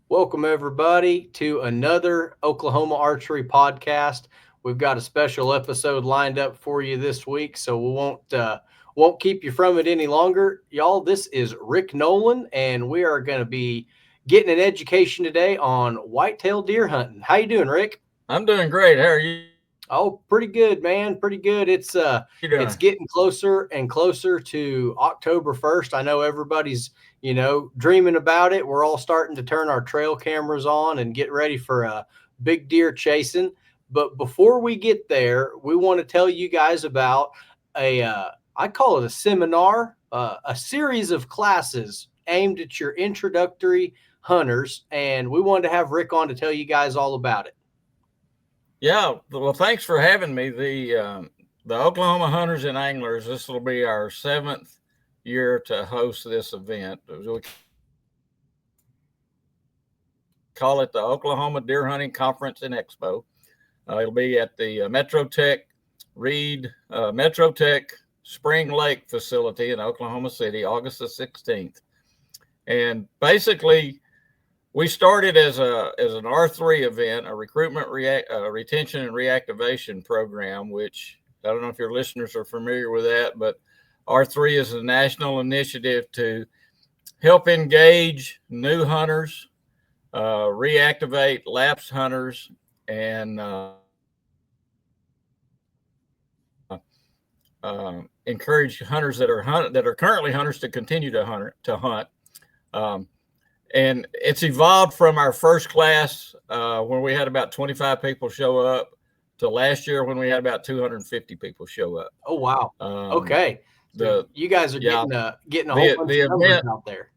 Welcome, everybody, to another Oklahoma Archery podcast. We've got a special episode lined up for you this week, so we won't keep you from it any longer, y'all. This is Rick Nolan, and we are going to be getting an education today on whitetail deer hunting. How you doing, Rick? I'm doing great. How are you Oh, pretty good, man. Pretty good. It's doing? it's getting closer and closer to October 1st. I know everybody's, dreaming about it. We're all starting to turn our trail cameras on and get ready for big deer chasing. But before we get there, we want to tell you guys about I call it a seminar, a series of classes aimed at your introductory hunters, and we wanted to have Rick on to tell you guys all about it. Yeah. Well, thanks for having me. The Oklahoma Hunters and Anglers. This will be our seventh year to host this event. We call it the Oklahoma Deer Hunting Conference and Expo. It'll be at the Metrotech Springlake facility in Oklahoma City, August the 16th. And basically, we started as an R3 event, a recruitment, retention, and reactivation program, which I don't know if your listeners are familiar with that, but R3 is a national initiative to help engage new hunters, reactivate lapsed hunters, and encourage hunters that are currently hunters to continue to hunt. And it's evolved from our first class when we had about 25 people show up to last year when we had about 250 people show up. Oh, wow. Okay. So you guys are getting a whole bunch of numbers out there.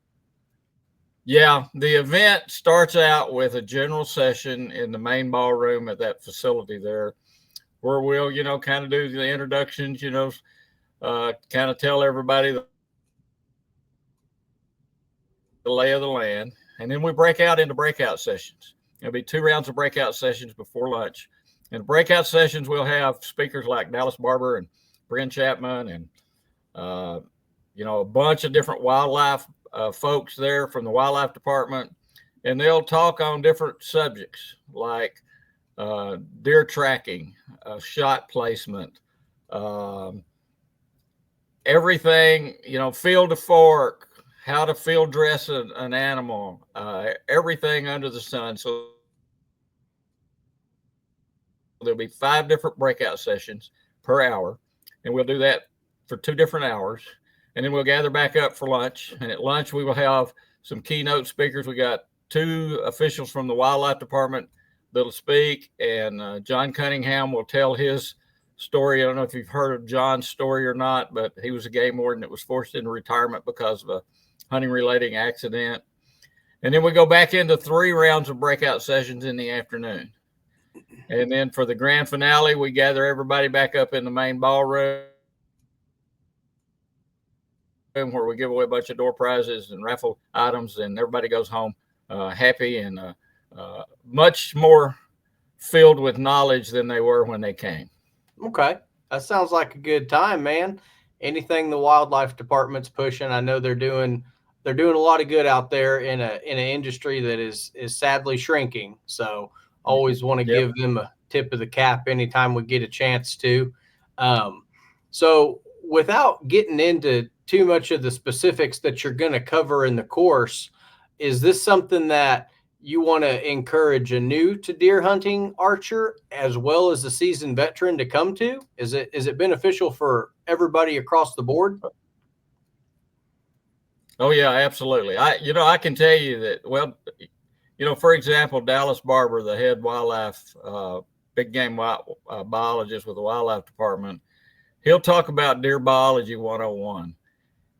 Yeah, the event starts out with a general session in the main ballroom at that facility there, where we'll, kind of do the introductions, kind of tell everybody the lay of the land. And then we break out into breakout sessions. There'll be 2 rounds of breakout sessions before lunch. And breakout sessions, we'll have speakers like Dallas Barber and Bryn Chapman and, a bunch of different wildlife folks there from the wildlife department. And they'll talk on different subjects like deer tracking, shot placement, everything, field to fork, how to field dress an animal, everything under the sun. So there'll be 5 different breakout sessions per hour, and we'll do that for 2 different hours. And then we'll gather back up for lunch. And at lunch, we will have some keynote speakers. We got 2 officials from the wildlife department that'll speak, and John Cunningham will tell his story. I don't know if you've heard of John's story or not, but he was a game warden that was forced into retirement because of a hunting related accident. And then we go back into 3 rounds of breakout sessions in the afternoon. And then for the grand finale, we gather everybody back up in the main ballroom where we give away a bunch of door prizes and raffle items, and everybody goes home happy and much more filled with knowledge than they were when they came. Okay. That sounds like a good time, man. Anything the wildlife department's pushing, I know they're doing a lot of good out there in an industry that is sadly shrinking. So always want to give them a tip of the cap anytime we get a chance to. So without getting into too much of the specifics that you're going to cover in the course, is this something that you want to encourage a new to deer hunting archer as well as a seasoned veteran to come to? Is it beneficial for everybody across the board? Oh yeah, absolutely. I can tell you that, well, for example, Dallas Barber, the head wildlife, big game biologist with the wildlife department, he'll talk about deer biology 101.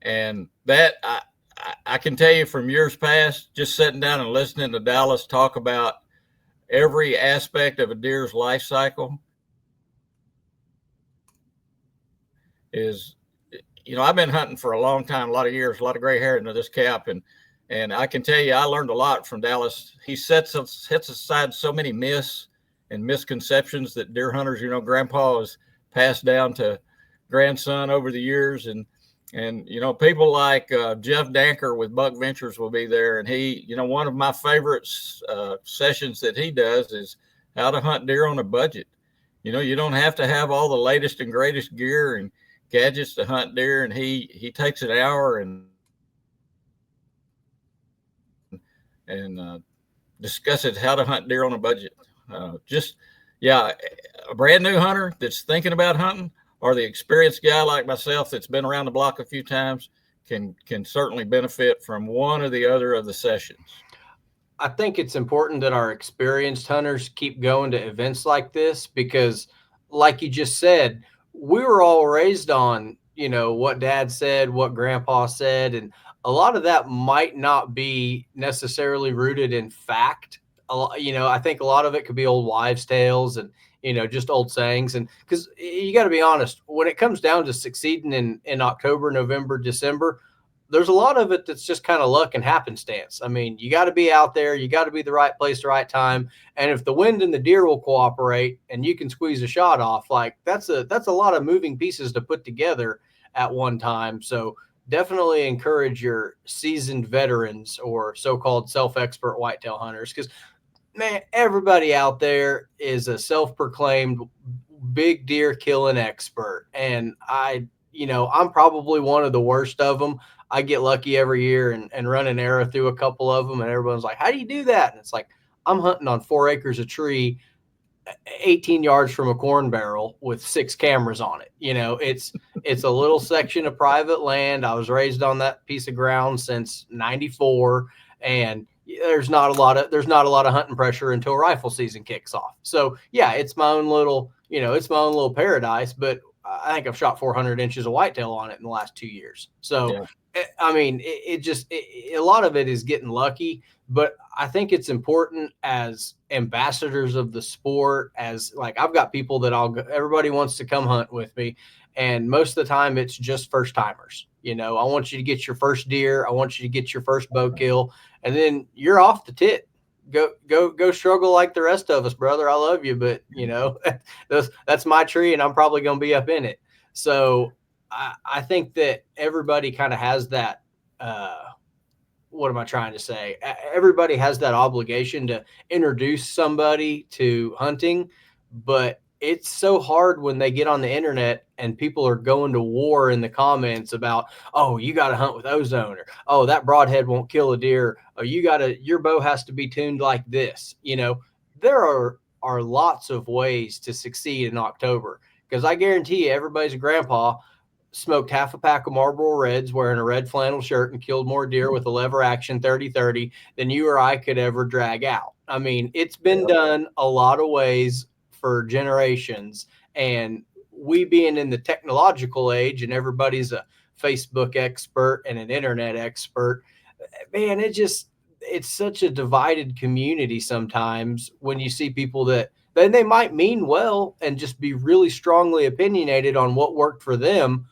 And that I can tell you from years past, just sitting down and listening to Dallas talk about every aspect of a deer's life cycle is, I've been hunting for a long time, a lot of years, a lot of gray hair into this cap. And I can tell you, I learned a lot from Dallas. He sets aside so many myths and misconceptions that deer hunters, grandpa has passed down to grandson over the years. And And, people like Jeff Danker with Buck Ventures will be there. And he, one of my favorite sessions that he does is how to hunt deer on a budget. You don't have to have all the latest and greatest gear and gadgets to hunt deer. And he takes an hour and discusses how to hunt deer on a budget. A brand new hunter that's thinking about hunting, or the experienced guy like myself that's been around the block a few times can certainly benefit from one or the other of the sessions. I think it's important that our experienced hunters keep going to events like this because, like you just said, we were all raised on, what dad said, what grandpa said, and a lot of that might not be necessarily rooted in fact. I think a lot of it could be old wives' tales and, just old sayings. And because you got to be honest, when it comes down to succeeding in October, November, December, there's a lot of it that's just kind of luck and happenstance. I mean, you got to be out there, you got to be the right place, the right time. And if the wind and the deer will cooperate and you can squeeze a shot off, like that's a lot of moving pieces to put together at one time. So definitely encourage your seasoned veterans or so-called self-expert whitetail hunters, because man, everybody out there is a self-proclaimed big deer killing expert. And I'm probably one of the worst of them. I get lucky every year and run an arrow through a couple of them. And everyone's like, how do you do that? And it's like, I'm hunting on 4 acres of tree, 18 yards from a corn barrel with 6 cameras on it. It's a little section of private land. I was raised on that piece of ground since 94. And there's not a lot of hunting pressure until rifle season kicks off. So yeah, it's my own little paradise, but I think I've shot 400 inches of whitetail on it in the last 2 years. So, yeah. I mean, a lot of it is getting lucky, but I think it's important as ambassadors of the sport, as like, I've got people that everybody wants to come hunt with me. And most of the time it's just first timers. I want you to get your first deer. I want you to get your first bow kill, and then you're off the tit. Go struggle like the rest of us, brother. I love you, but that's my tree and I'm probably going to be up in it. So I think that everybody kind of has that, what am I trying to say? Everybody has that obligation to introduce somebody to hunting, but it's so hard when they get on the internet and people are going to war in the comments about, oh, you got to hunt with ozone, or, oh, that broadhead won't kill a deer. Oh, your bow has to be tuned like this. There are lots of ways to succeed in October, because I guarantee you everybody's grandpa smoked half a pack of Marlboro Reds wearing a red flannel shirt and killed more deer with a lever action 30-30 than you or I could ever drag out. I mean, it's been done a lot of ways for generations, and we being in the technological age and everybody's a Facebook expert and an internet expert, man, it's such a divided community sometimes when you see people that then they might mean well and just be really strongly opinionated on what worked for them.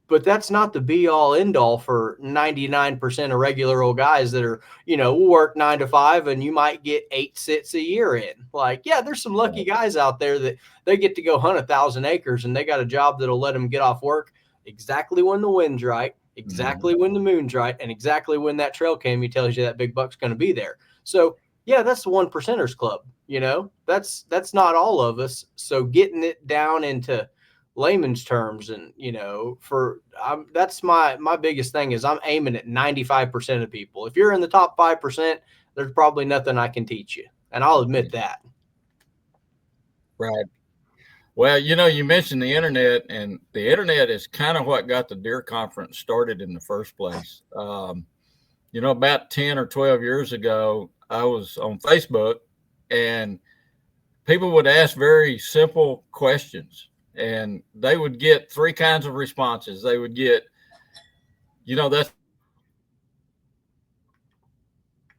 But that's not the be all end all for 99% of regular old guys that are, we'll work 9 to 5 and you might get 8 sits a year in. Like, yeah, there's some lucky guys out there that they get to go hunt 1,000 acres and they got a job that'll let them get off work exactly when the wind's right, exactly when the moon's right, and exactly when that trail cam tells you that big buck's going to be there. So yeah, that's the 1%ers club. That's not all of us. So getting it down into layman's terms, and that's my biggest thing is I'm aiming at 95% of people. If you're in the top 5%, there's probably nothing I can teach you, and I'll admit that. Right. Well, you mentioned the internet, and the internet is kind of what got the deer conference started in the first place. About 10 or 12 years ago, I was on Facebook and people would ask very simple questions, and they would get 3 kinds of responses. They would get, that's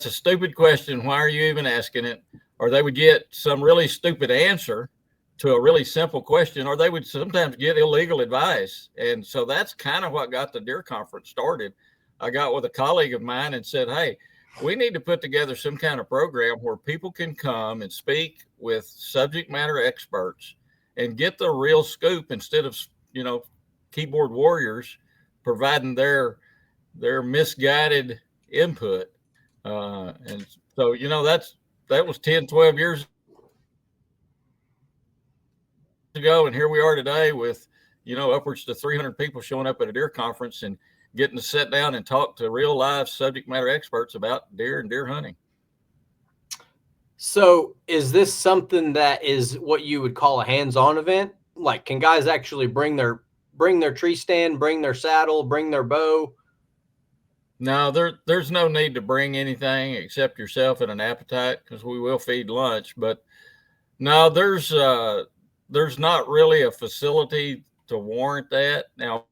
a stupid question. Why are you even asking it? Or they would get some really stupid answer to a really simple question, or they would sometimes get illegal advice. And so that's kind of what got the deer conference started. I got with a colleague of mine and said, hey, we need to put together some kind of program where people can come and speak with subject matter experts and get the real scoop instead of, keyboard warriors providing their misguided input. And so, that was 10, 12 years ago. And here we are today with, upwards to 300 people showing up at a deer conference and getting to sit down and talk to real live subject matter experts about deer and deer hunting. So is this something that is what you would call a hands-on event? Like, can guys actually bring their tree stand, bring their saddle, bring their bow? No, there's no need to bring anything except yourself and an appetite, because we will feed lunch. But no, there's not really a facility to warrant that. Now,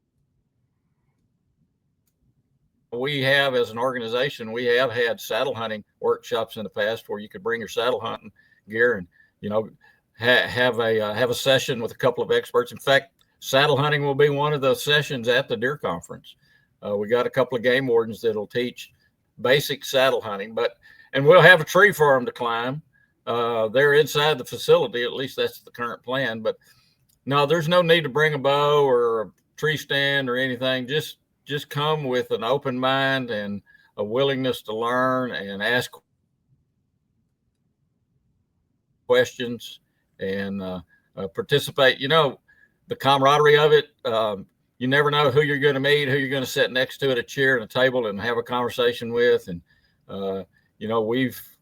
we have, as an organization, we have had saddle hunting workshops in the past where you could bring your saddle hunting gear and, have a session with a couple of experts. In fact, saddle hunting will be one of the sessions at the deer conference. We got a couple of game wardens that'll teach basic saddle hunting, and we'll have a tree for them to climb. They're inside the facility. At least that's the current plan. But no, there's no need to bring a bow or a tree stand or anything. Just come with an open mind and a willingness to learn and ask questions and participate. The camaraderie of it. You never know who you're going to meet, who you're going to sit next to at a chair and a table and have a conversation with. And,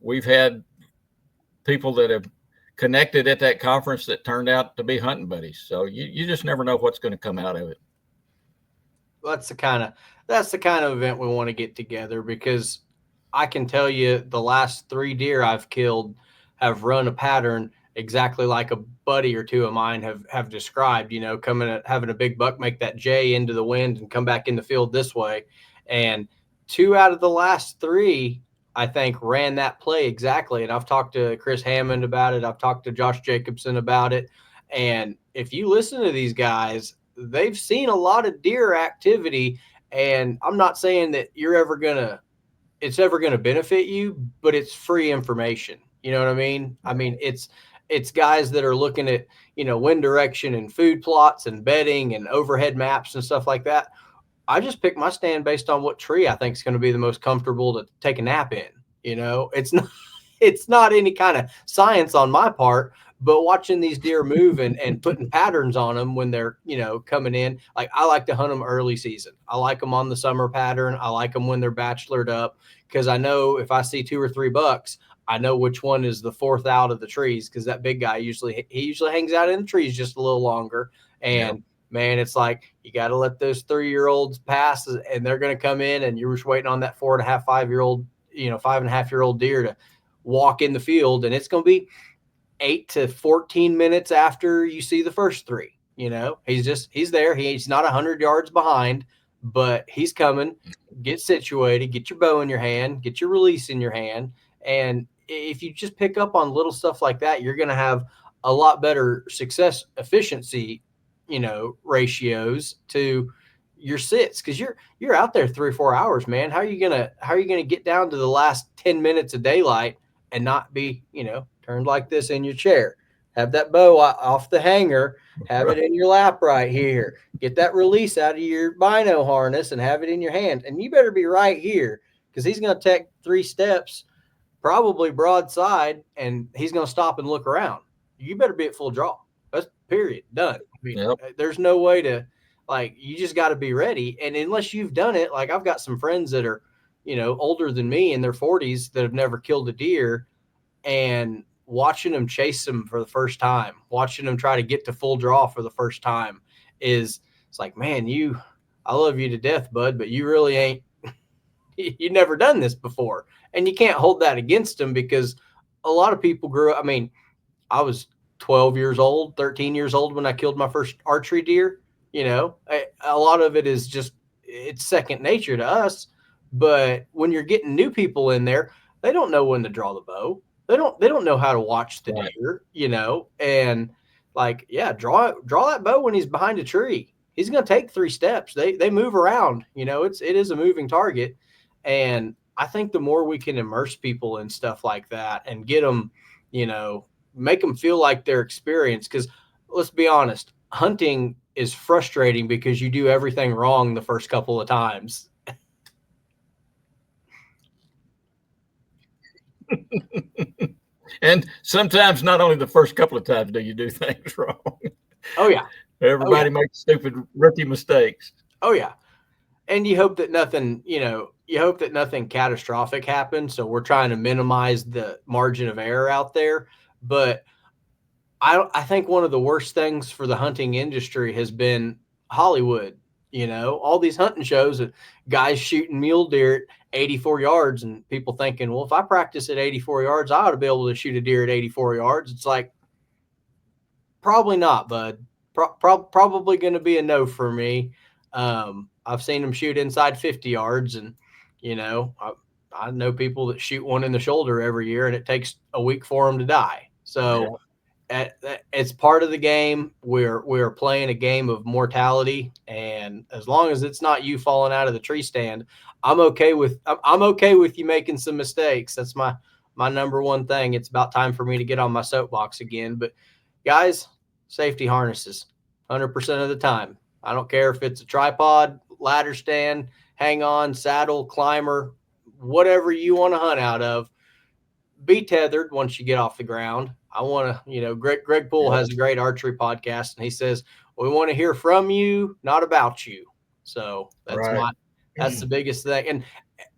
we've had people that have connected at that conference that turned out to be hunting buddies. So you just never know what's going to come out of it. That's the kind of event we want to get together, because I can tell you the last 3 deer I've killed have run a pattern exactly like a buddy or two of mine have described, coming at having a big buck make that J into the wind and come back in the field this way. And 2 out of the last 3, I think, ran that play exactly. And I've talked to Chris Hammond about it. I've talked to Josh Jacobson about it. And if you listen to these guys, they've seen a lot of deer activity. And I'm not saying that it's ever going to benefit you, but it's free information. You know what I mean? I mean, it's guys that are looking at, wind direction and food plots and bedding and overhead maps and stuff like that. I just pick my stand based on what tree I think is going to be the most comfortable to take a nap in. It's not any kind of science on my part, but watching these deer move and putting patterns on them when they're, coming in. Like, I like to hunt them early season. I like them on the summer pattern. I like them when they're bachelored up, because I know if I see 2 or 3 bucks, I know which one is the 4th out of the trees, because that big guy usually hangs out in the trees just a little longer. And yep. Man, it's like you got to let those 3-year-olds pass, and they're going to come in, and you're just waiting on that 4.5, 5-year-old, 5.5-year-old deer to walk in the field, and it's going to be 8 to 14 minutes after you see the first 3. He's there. He's not 100 yards behind, but he's coming. Get situated, get your bow in your hand, get your release in your hand. And if you just pick up on little stuff like that, you're going to have a lot better success efficiency, ratios to your sits, because you're out there 3 or 4 hours, man. How are you gonna get down to the last 10 minutes of daylight and not be, turned like this in your chair? Have that bow off the hanger, have it in your lap right here. Get that release out of your bino harness and have it in your hand. And you better be right here, because he's going to take 3 steps, probably broadside, and he's going to stop and look around. You better be at full draw. That's period. Done. I mean, yep. There's no way to, you just got to be ready. And unless you've done it, I've got some friends that are, older than me in their 40s that have never killed a deer, and watching them chase them for the first time, watching them try to get to full draw for the first time it's like, man, I love you to death, bud, but you really ain't, you never done this before. And you can't hold that against them, because a lot of people grew up. I mean, I was 12 years old, 13 years old when I killed my first archery deer. A lot of it is just, it's second nature to us. But when you're getting new people in there, they don't know when to draw the bow. They don't know how to watch the deer, and draw that bow when he's behind a tree. He's going to take 3 steps. They move around, it is a moving target. And I think the more we can immerse people in stuff like that and get them, make them feel like they're experienced, because let's be honest, hunting is frustrating because you do everything wrong the first couple of times. And sometimes not only the first couple of times do you do things wrong. Oh yeah. Everybody makes stupid rookie mistakes. Oh yeah. And you hope that nothing, you hope that nothing catastrophic happens. So we're trying to minimize the margin of error out there. But I think one of the worst things for the hunting industry has been Hollywood. All these hunting shows of guys shooting mule deer at 84 yards and people thinking, well, if I practice at 84 yards, I ought to be able to shoot a deer at 84 yards. It's like, probably not, bud. Probably going to be a no for me. I've seen them shoot inside 50 yards, and I know people that shoot one in the shoulder every year, and it takes a week for them to die. So it's part of the game. We're playing a game of mortality, and as long as it's not you falling out of the tree stand, I'm okay with you making some mistakes. That's my number one thing. It's about time for me to get on my soapbox again. But guys, safety harnesses 100% of the time. I don't care if it's a tripod, ladder stand, hang on, saddle, climber, whatever you want to hunt out of. Be tethered once you get off the ground. I want to, Greg Poole has a great archery podcast, and he says, we want to hear from you, not about you. So that's the biggest thing. And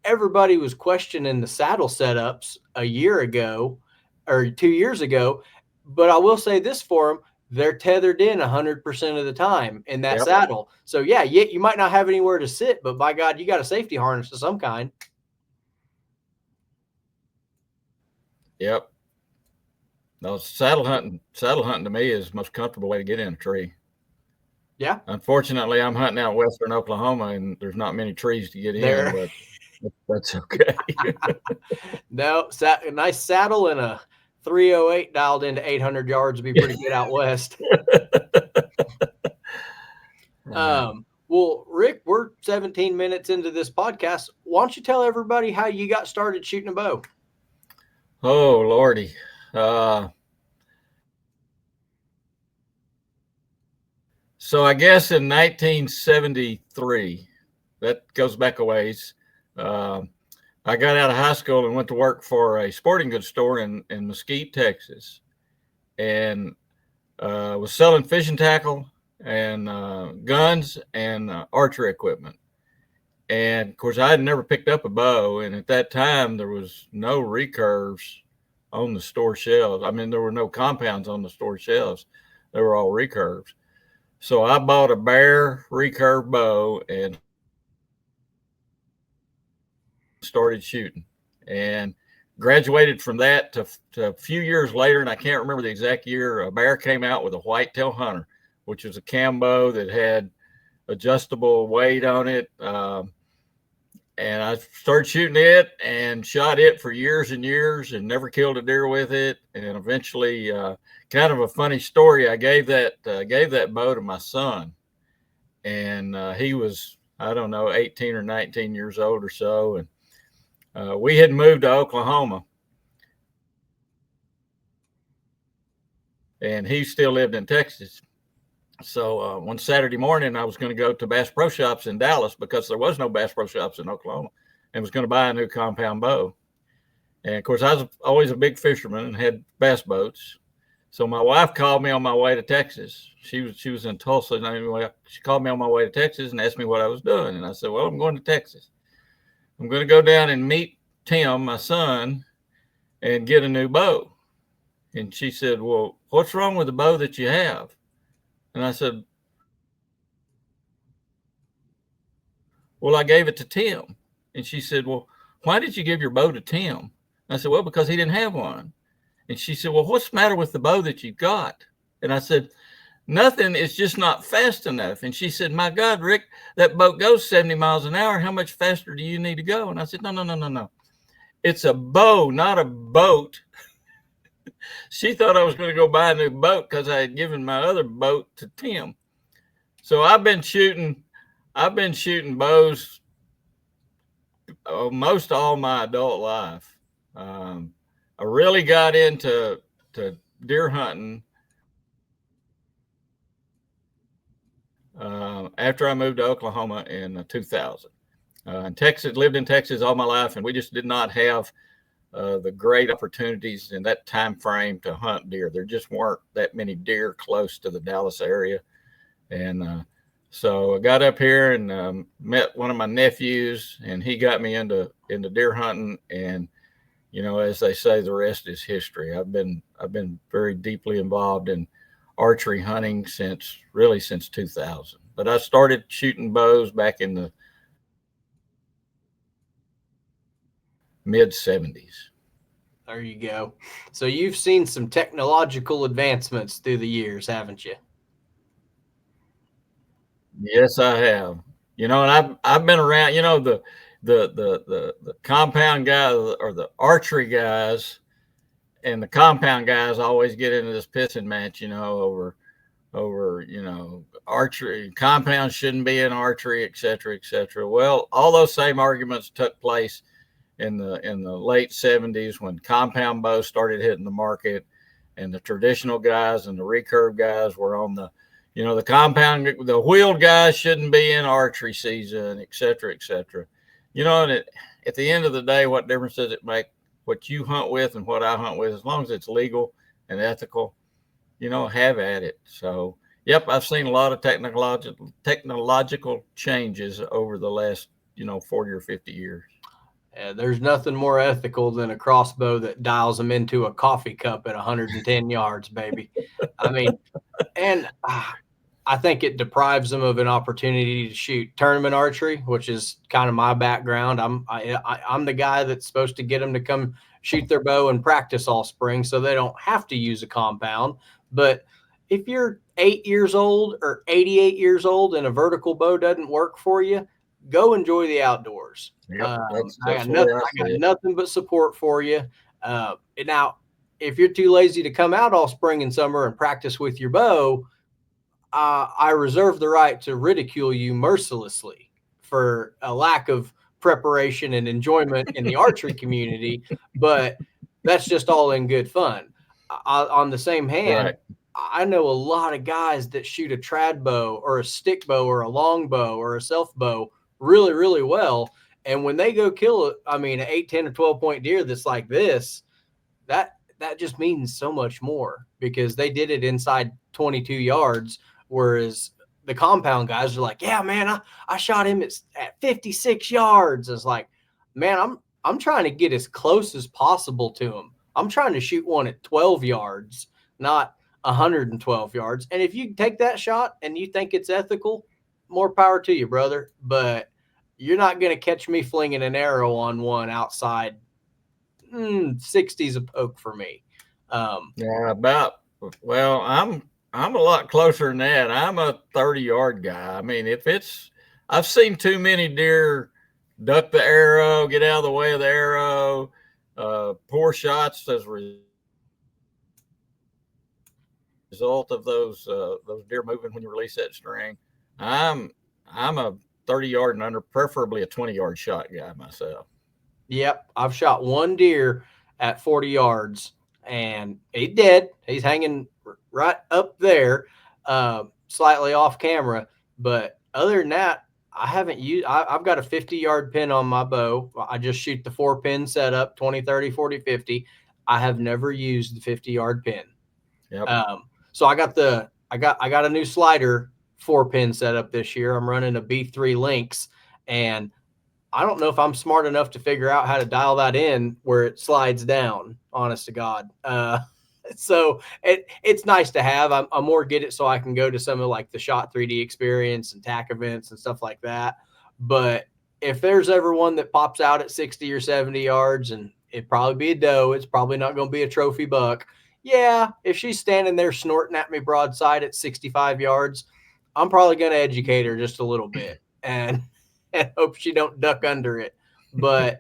everybody was questioning the saddle setups a year ago or 2 years ago. But I will say this for them, they're tethered in 100% of the time in that saddle. So yeah, you might not have anywhere to sit, but by God, you got a safety harness of some kind. Yep. No, saddle hunting to me is the most comfortable way to get in a tree. Yeah. Unfortunately, I'm hunting out western Oklahoma, and there's not many trees to get in, but that's okay. No, a nice saddle and a 308 dialed into 800 yards would be pretty good out west. Well, Rick, we're 17 minutes into this podcast. Why don't you tell everybody how you got started shooting a bow? Oh, Lordy. So I guess in 1973, that goes back a ways, I got out of high school and went to work for a sporting goods store in Mesquite, Texas, and was selling fishing tackle and guns and archery equipment. And of course, I had never picked up a bow, and at that time there was no recurves on the store shelves. I mean, there were no compounds on the store shelves; they were all recurves. So I bought a bare recurve bow and started shooting, and graduated from that to a few years later, and I can't remember the exact year. A Bear came out with a whitetail hunter, which was a cam bow that had adjustable weight on it. And I started shooting it and shot it for years and years and never killed a deer with it. And eventually, kind of a funny story, I gave that bow to my son, and he was, I don't know, 18 or 19 years old or so. And we had moved to Oklahoma, and he still lived in Texas. So one Saturday morning, I was going to go to Bass Pro Shops in Dallas because there was no Bass Pro Shops in Oklahoma, and was going to buy a new compound bow. And of course, I was always a big fisherman and had bass boats. So my wife called me on my way to Texas. She was in Tulsa. And anyway, she called me on my way to Texas and asked me what I was doing. And I said, well, I'm going to Texas. I'm going to go down and meet Tim, my son, and get a new bow. And she said, well, what's wrong with the bow that you have? And I said, well, I gave it to Tim. And she said, well, why did you give your bow to Tim? And I said, well, because he didn't have one. And she said, well, what's the matter with the bow that you got? And I said, nothing, it's just not fast enough. And she said, my God, Rick, that boat goes 70 miles an hour. How much faster do you need to go? And I said, no. It's a bow, not a boat. She thought I was going to go buy a new boat because I had given my other boat to Tim. So I've been shooting bows most all my adult life. I really got into deer hunting after I moved to Oklahoma in 2000. In Texas, lived in Texas all my life, and we just did not have the great opportunities in that time frame to hunt deer. There just weren't that many deer close to the Dallas area, and so I got up here and met one of my nephews, and he got me into deer hunting. And as they say, the rest is history. I've been very deeply involved in archery hunting since 2000. But I started shooting bows back in the mid 70s. There you go. So you've seen some technological advancements through the years, haven't you? Yes, I have. And I've been around. The compound guys or the archery guys and the compound guys always get into this pissing match. Over archery. Compound shouldn't be in archery, et cetera, et cetera. Well, all those same arguments took place in the late 70s when compound bows started hitting the market, and the traditional guys and the recurve guys were on the compound. The wheeled guys shouldn't be in archery season, et cetera, et cetera. And at the end of the day, what difference does it make what you hunt with and what I hunt with? As long as it's legal and ethical, have at it. So, yep, I've seen a lot of technological changes over the last 40 or 50 years. There's nothing more ethical than a crossbow that dials them into a coffee cup at 110 yards, baby. I mean, and I think it deprives them of an opportunity to shoot tournament archery, which is kind of my background. I'm the guy that's supposed to get them to come shoot their bow and practice all spring so they don't have to use a compound. But if you're 8 years old or 88 years old and a vertical bow doesn't work for you, go enjoy the outdoors. Yep, I got nothing but support for you. Now, if you're too lazy to come out all spring and summer and practice with your bow, I reserve the right to ridicule you mercilessly for a lack of preparation and enjoyment in the archery community, but that's just all in good fun. On the same hand, right. I know a lot of guys that shoot a trad bow or a stick bow or a long bow or a self bow really, really well. And when they go kill it, an 8, 10, or 12 point deer that's like this, that just means so much more because they did it inside 22 yards. Whereas the compound guys are like, yeah, man, I shot him at 56 yards. It's like, man, I'm trying to get as close as possible to him. I'm trying to shoot one at 12 yards, not 112 yards. And if you take that shot and you think it's ethical, more power to you, brother. But you're not going to catch me flinging an arrow on one outside 60s a poke for me. Well, I'm a lot closer than that. I'm a 30-yard guy. I've seen too many deer duck the arrow, get out of the way of the arrow, poor shots as a result of those deer moving when you release that string. I'm a 30-yard and under, preferably a 20-yard shot guy myself. Yep, I've shot one deer at 40 yards, and he's dead. He's hanging right up there, slightly off camera. But other than that, I haven't used. I've got a 50-yard pin on my bow. I just shoot the 4-pin setup, 20, 30, 40, 50. I have never used the 50-yard pin. Yep. So I got a new slider 4-pin setup this year. I'm running a B3 Lynx, and I don't know if I'm smart enough to figure out how to dial that in where it slides down, honest to God. So it's nice to have. I'm more get it so I can go to some of like the Shot 3D experience and TAC events and stuff like that. But if there's ever one that pops out at 60 or 70 yards, and it'd probably be a doe, it's probably not going to be a trophy buck. Yeah, if she's standing there snorting at me broadside at 65 yards, I'm probably going to educate her just a little bit and hope she don't duck under it. But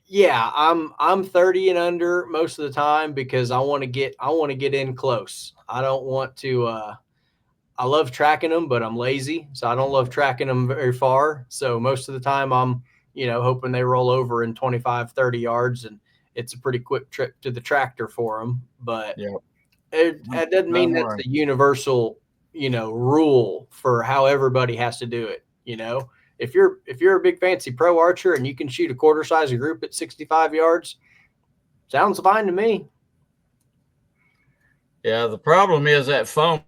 yeah, I'm 30 and under most of the time because I want to get in close. I don't want to I love tracking them, but I'm lazy, so I don't love tracking them very far. So most of the time I'm, hoping they roll over in 25, 30 yards, and it's a pretty quick trip to the tractor for them. But it doesn't mean that's a universal rule for how everybody has to do it. If you're a big fancy pro archer and you can shoot a quarter size group at 65 yards, sounds fine to me. Yeah, the problem is that foam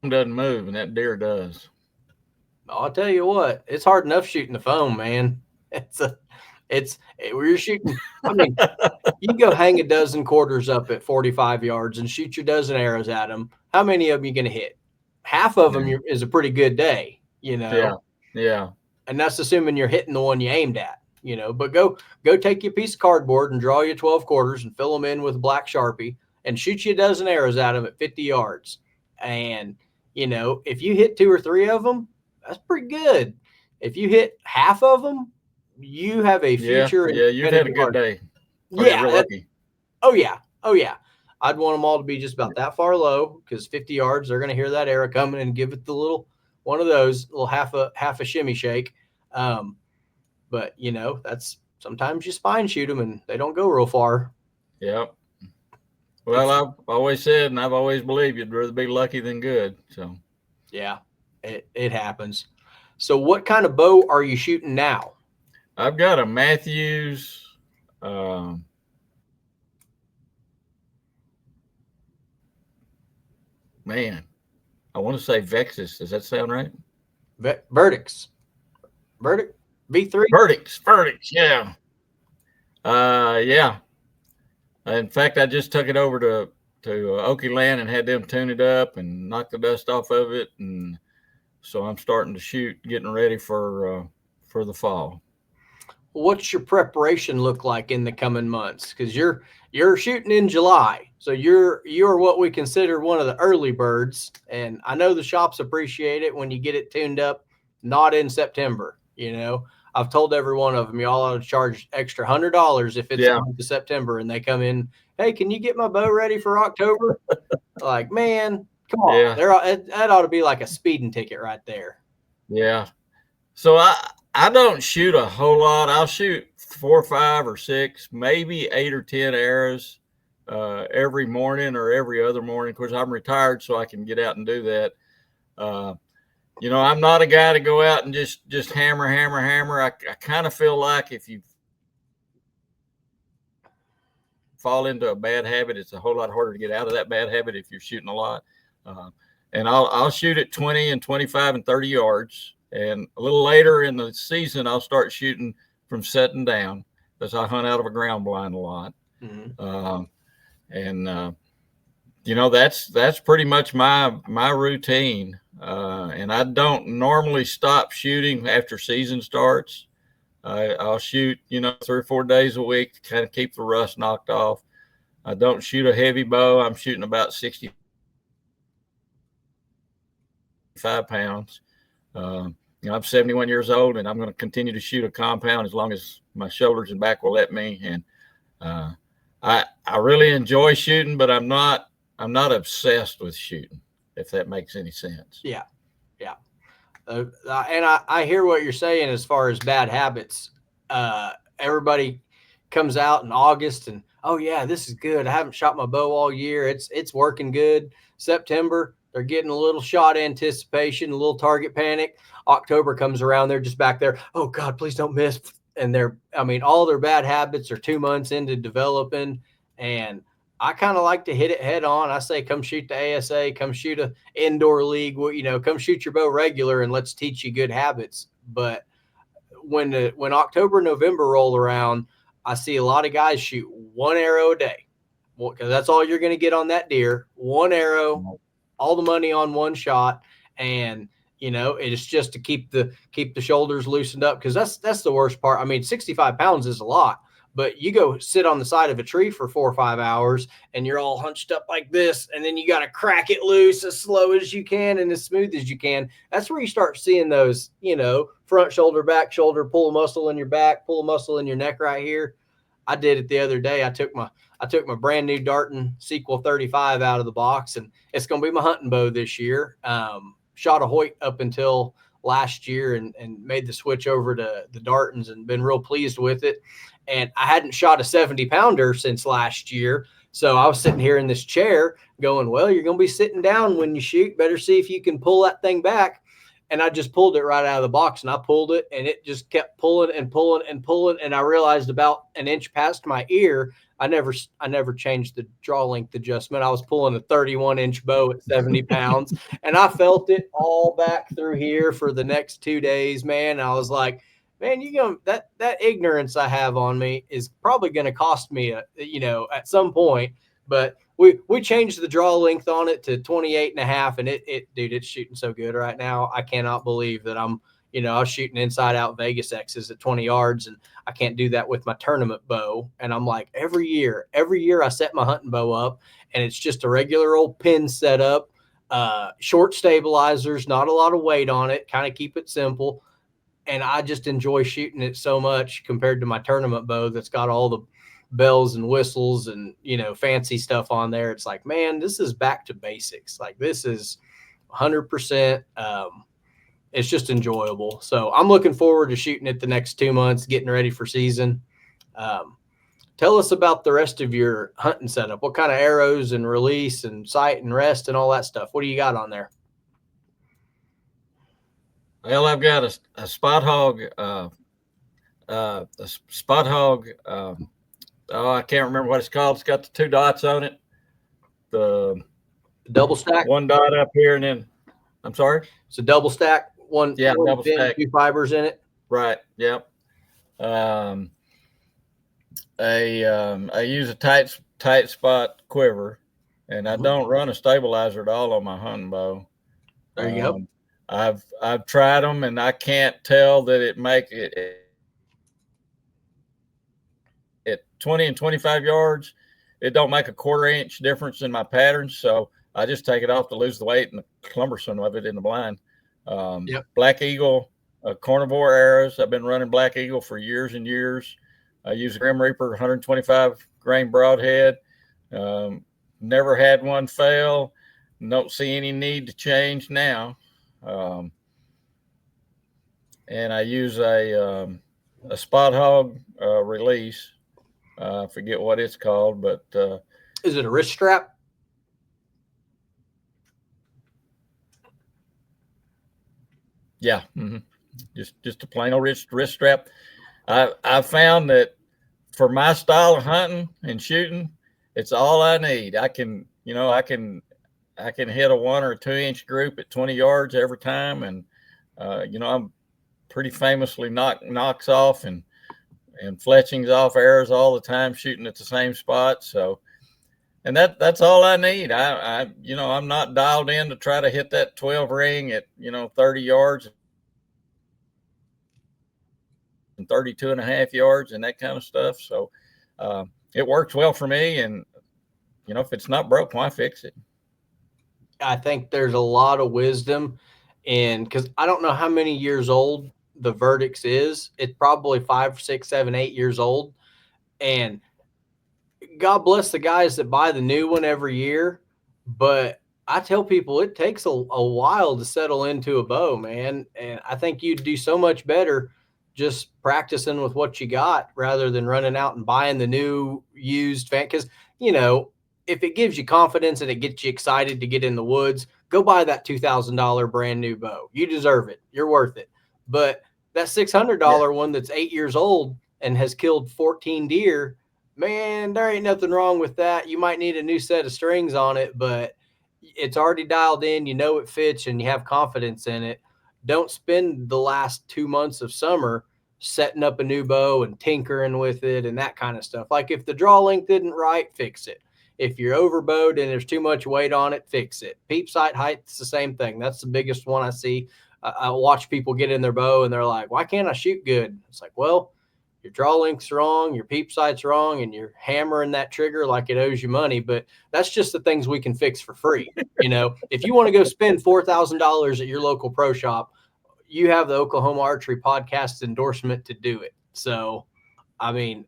doesn't move, and that deer does. I'll tell you what, it's hard enough shooting the foam, man. Where you're shooting. I mean, you go hang a dozen quarters up at 45 yards and shoot your dozen arrows at them. How many of them are you going to hit? Half of them is a pretty good day, Yeah. And that's assuming you're hitting the one you aimed at, But go take your piece of cardboard and draw you 12 quarters and fill them in with black Sharpie and shoot you a dozen arrows at them at 50 yards. And, if you hit 2 or 3 of them, that's pretty good. If you hit half of them, you have a future. Yeah, you've had a good day. Yeah. Lucky. Oh, yeah. I'd want them all to be just about that far low because 50 yards, they're going to hear that arrow coming and give it the little one of those little half a shimmy shake. But that's sometimes you spine shoot them and they don't go real far. Yep. Well, I've always said, and I've always believed you'd rather be lucky than good. So yeah, it happens. So what kind of bow are you shooting now? I've got a Matthews. Man, I want to say Vexus. Does that sound right? Verdicts. Verdict? V3? Verdicts. Yeah. Yeah. In fact, I just took it over to Okie Land and had them tune it up and knock the dust off of it. And so I'm starting to shoot, getting ready for the fall. What's your preparation look like in the coming months? Because you're shooting in July, so you're what we consider one of the early birds, and I know the shops appreciate it when you get it tuned up, not in September. I've told every one of them, y'all ought to charge extra $100 if it's the month of September, and they come in, hey, can you get my bow ready for October? Like, man, come on, that ought to be like a speeding ticket right there. Yeah. So I don't shoot a whole lot. I'll shoot 4 or 5 or 6, maybe 8 or 10 arrows every morning or every other morning. Of course, I'm retired, so I can get out and do that. I'm not a guy to go out and just hammer. I kind of feel like if you fall into a bad habit, it's a whole lot harder to get out of that bad habit if you're shooting a lot. And I'll shoot at 20 and 25 and 30 yards. And a little later in the season, I'll start shooting from setting down because I hunt out of a ground blind a lot. Mm-hmm. That's pretty much my routine. And I don't normally stop shooting after season starts. I'll shoot, 3 or 4 days a week to kind of keep the rust knocked off. I don't shoot a heavy bow. I'm shooting about 65 pounds. I'm 71 years old, and I'm going to continue to shoot a compound as long as my shoulders and back will let me. And I really enjoy shooting, but I'm not obsessed with shooting, if that makes any sense. Yeah. And I hear what you're saying as far as bad habits. Everybody comes out in August and, oh yeah, this is good. I haven't shot my bow all year. It's working good. September, they're getting a little shot anticipation, a little target panic. October comes around, they're just back there. Oh God, please don't miss. And all their bad habits are 2 months into developing. And I kind of like to hit it head on. I say, come shoot the ASA, come shoot a indoor league, come shoot your bow regular and let's teach you good habits. But when October, November roll around, I see a lot of guys shoot 1 arrow a day. Well, because that's all you're going to get on that deer. 1 arrow, all the money on 1 shot. And, it's just to keep the shoulders loosened up. Cause that's the worst part. 65 pounds is a lot, but you go sit on the side of a tree for 4 or 5 hours and you're all hunched up like this. And then you got to crack it loose as slow as you can and as smooth as you can. That's where you start seeing those, front shoulder, back shoulder, pull a muscle in your back, pull a muscle in your neck right here. I did it the other day. I took my brand new Darton Sequel 35 out of the box, and it's going to be my hunting bow this year. Shot a Hoyt up until last year and made the switch over to the Dartons and been real pleased with it. And I hadn't shot a 70 pounder since last year. So I was sitting here in this chair going, well, you're going to be sitting down when you shoot. Better see if you can pull that thing back. And I just pulled it right out of the box, and I pulled it, and it just kept pulling and pulling and pulling. And I realized about an inch past my ear, I never changed the draw length adjustment. I was pulling a 31-inch bow at 70 pounds, and I felt it all back through here for the next 2 days, man. I was like, man, that ignorance I have on me is probably going to cost me at some point. But we changed the draw length on it to 28.5, and dude, it's shooting so good right now. I cannot believe that I was shooting inside out Vegas X's at 20 yards, and I can't do that with my tournament bow. And I'm like, every year I set my hunting bow up, and it's just a regular old pin setup, short stabilizers, not a lot of weight on it, kind of keep it simple. And I just enjoy shooting it so much compared to my tournament bow that's got all the bells and whistles and, fancy stuff on there. It's like, man, this is back to basics. Like, this is 100%. It's just enjoyable. So I'm looking forward to shooting it the next 2 months, getting ready for season. Tell us about the rest of your hunting setup. What kind of arrows and release and sight and rest and all that stuff? What do you got on there? Well, I've got a spot hog, I can't remember what it's called. It's got the 2 dots on it. The double stack. 1 dot up here, and then I'm sorry. It's a double stack. Double stack. 2 fibers in it. Right. Yep. I use a tight spot quiver, and I don't run a stabilizer at all on my hunting bow. There you go. I've tried them, and I can't tell that it make it at 20 and 25 yards. It don't make a 1/4 inch difference in my patterns, so I just take it off to lose the weight and the cumbersome of it in the blind. Black Eagle carnivore arrows. I've been running Black Eagle for years and years. I use a Grim Reaper 125 grain broadhead. Never had one fail. Don't see any need to change now. And I use a spot hog release. I forget what it's called, but is it a wrist strap? Yeah, just a plain old wrist strap. I found that for my style of hunting and shooting, it's all I need. I can hit a 1 or 2 inch group at 20 yards every time, and I'm pretty famously knocks off and fletchings off arrows all the time, shooting at the same spot. So, and that's all I need. I'm not dialed in to try to hit that 12 ring at 30 yards and 32.5 yards and that kind of stuff. So it works well for me, and if it's not broke, why fix it? I think there's a lot of wisdom in, because I don't know how many years old the Verdicts is. It's probably 5, 6, 7, 8 years old. And God bless the guys that buy the new one every year. But I tell people it takes a while to settle into a bow, man. And I think you'd do so much better just practicing with what you got rather than running out and buying the new used fan. Because, if it gives you confidence and it gets you excited to get in the woods, go buy that $2,000 brand new bow. You deserve it. You're worth it. But that $600 one that's 8 years old and has killed 14 deer, man, there ain't nothing wrong with that. You might need a new set of strings on it, but it's already dialed in. It fits, and you have confidence in it. Don't spend the last 2 months of summer setting up a new bow and tinkering with it and that kind of stuff. Like, if the draw length isn't right, fix it. If you're overbowed and there's too much weight on it, fix it. Peep sight height's the same thing. That's the biggest one I see. I watch people get in their bow and they're like, why can't I shoot good? It's like, well, your draw length's wrong, your peep sight's wrong, and you're hammering that trigger like it owes you money. But that's just the things we can fix for free. If you want to go spend $4,000 at your local pro shop, you have the Oklahoma Archery Podcast endorsement to do it. So, I mean,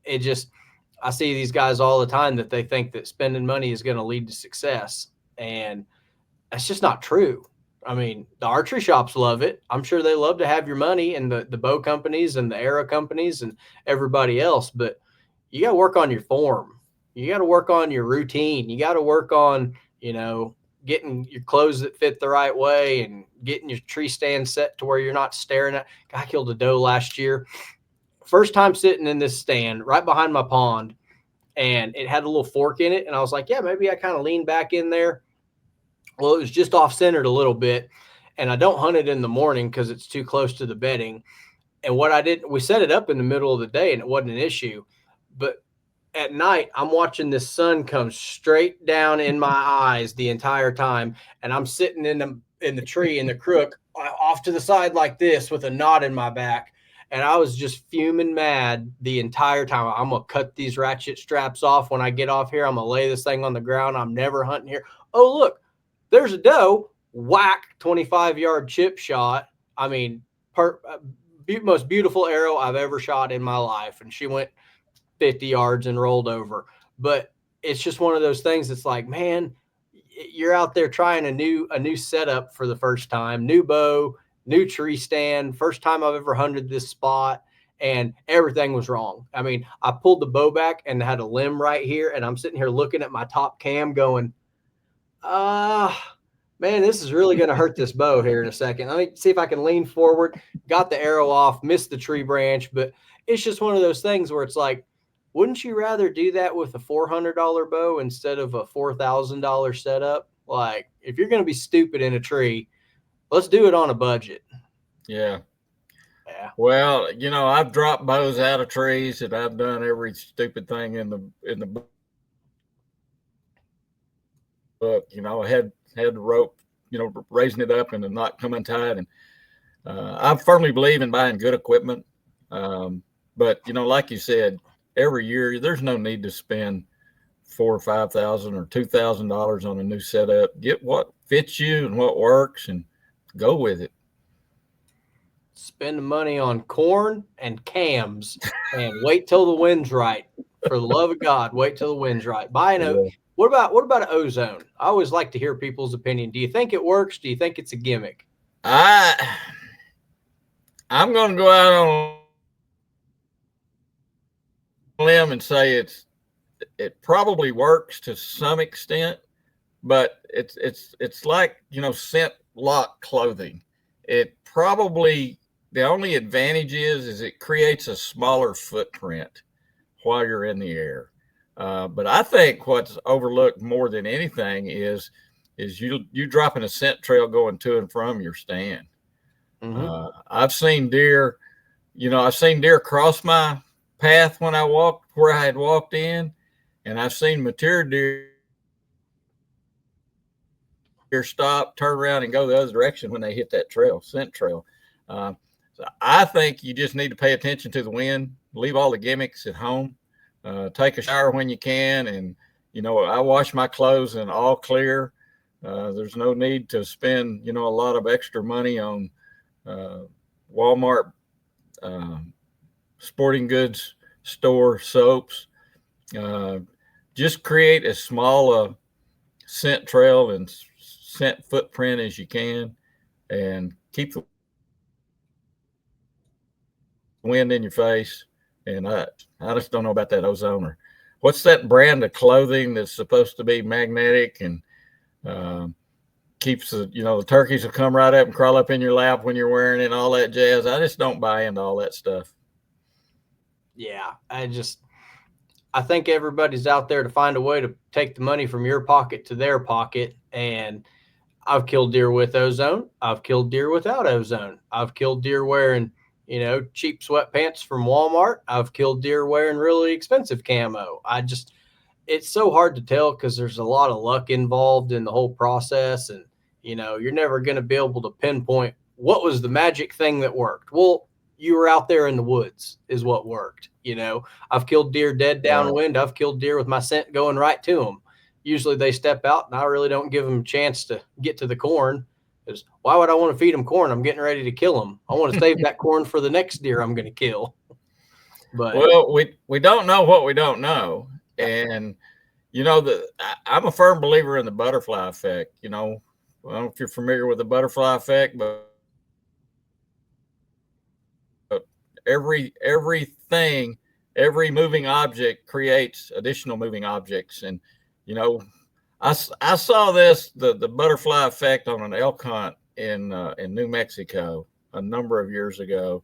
I see these guys all the time that they think that spending money is going to lead to success. And that's just not true. I mean, the archery shops love it. I'm sure they love to have your money, and the bow companies and the arrow companies and everybody else, but you got to work on your form. you got to work on your routine. You got to work on, getting your clothes that fit the right way and getting your tree stand set to where you're not staring at. I killed a doe last year. First time sitting in this stand right behind my pond, and it had a little fork in it. And I was like, yeah, maybe I kind of leaned back in there. Well, it was just off centered a little bit. And I don't hunt it in the morning because it's too close to the bedding. And what I did, we set it up in the middle of the day and it wasn't an issue. But at night, I'm watching this sun come straight down in my eyes the entire time. And I'm sitting in the tree in the crook off to the side like this with a knot in my back. And I was just fuming mad the entire time. I'm going to cut these ratchet straps off when I get off here. I'm going to lay this thing on the ground. I'm never hunting here. Oh, look, there's a doe. Whack, 25-yard chip shot. I mean, most beautiful arrow I've ever shot in my life. And she went 50 yards and rolled over. But it's just one of those things that's like, man, you're out there trying a new setup for the first time, new bow, new tree stand, first time I've ever hunted this spot, and everything was wrong. I mean, I pulled the bow back and had a limb right here, and I'm sitting here looking at my top cam going, man, this is really going to hurt this bow here in a second. Let me see if I can lean forward. Got the arrow off, missed the tree branch, but it's just one of those things where it's like, wouldn't you rather do that with a $400 bow instead of a $4,000 setup? Like, if you're going to be stupid in a tree, let's do it on a budget. Yeah. Yeah. Well, I've dropped bows out of trees and I've done every stupid thing in the book. I had the rope, raising it up and the knot come untied. And I firmly believe in buying good equipment. But like you said, every year there's no need to spend $4,000 or $5,000 or $2,000 on a new setup. Get what fits you and what works and go with it. Spend the money on corn and cams and wait till the wind's right. For the love of God, wait till the wind's right. Buy an What about ozone? I always like to hear people's opinion. Do you think it works? Do you think it's a gimmick? I'm going to go out on a limb and say it probably works to some extent, but it's like scent lock clothing. It probably, the only advantage is it creates a smaller footprint while you're in the air. But I think what's overlooked more than anything is you dropping a scent trail going to and from your stand. Mm-hmm. I've seen deer, cross my path when I walked where I had walked in, and I've seen mature deer stop, turn around, and go the other direction when they hit that scent trail. So I think you just need to pay attention to the wind, leave all the gimmicks at home. Take a shower when you can. And, I wash my clothes and all clear. There's no need to spend, a lot of extra money on Walmart sporting goods store soaps. Just create as small a scent trail and scent footprint as you can and keep the wind in your face. And I just don't know about that ozone. Or what's that brand of clothing that's supposed to be magnetic and keeps the turkeys will come right up and crawl up in your lap when you're wearing it and all that jazz. I just don't buy into all that stuff. Yeah, I think everybody's out there to find a way to take the money from your pocket to their pocket. And I've killed deer with ozone. I've killed deer without ozone. I've killed deer wearing cheap sweatpants from Walmart. I've killed deer wearing really expensive camo. It's so hard to tell because there's a lot of luck involved in the whole process. And, you're never going to be able to pinpoint what was the magic thing that worked. Well, you were out there in the woods is what worked. I've killed deer dead downwind. I've killed deer with my scent going right to them. Usually they step out and I really don't give them a chance to get to the corn. Because why would I want to feed them corn? I'm getting ready to kill them. I want to save that corn for the next deer I'm going to kill. But we don't know what we don't know, and I'm a firm believer in the butterfly effect. I don't know if you're familiar with the butterfly effect, but everything every moving object creates additional moving objects. And, you know, I saw the butterfly effect on an elk hunt in New Mexico a number of years ago.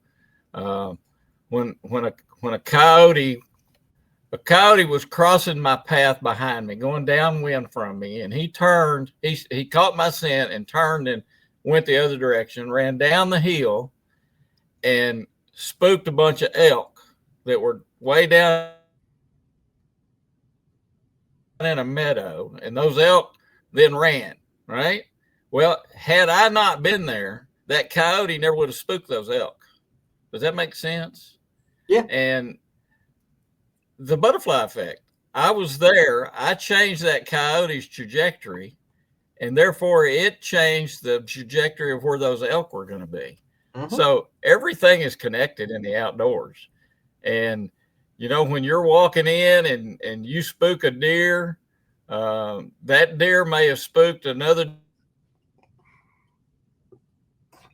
When a coyote was crossing my path behind me, going downwind from me, and he turned. He caught my scent and turned and went the other direction, ran down the hill, and spooked a bunch of elk that were way down in a meadow, and those elk then ran, right? Well, had I not been there, that coyote never would have spooked those elk. Does that make sense? Yeah. And the butterfly effect, I was there, I changed that coyote's trajectory, and therefore it changed the trajectory of where those elk were going to be. Mm-hmm. So everything is connected in the outdoors. And, you know, when you're walking in and you spook a deer, that deer may have spooked another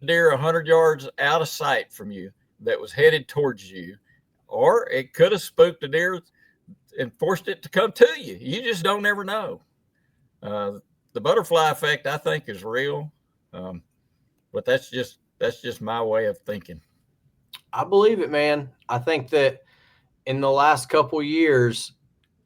deer 100 yards out of sight from you that was headed towards you, or it could have spooked a deer and forced it to come to you. You just don't ever know. The butterfly effect, I think, is real, but that's just my way of thinking. I believe it, man. I think that in the last couple of years,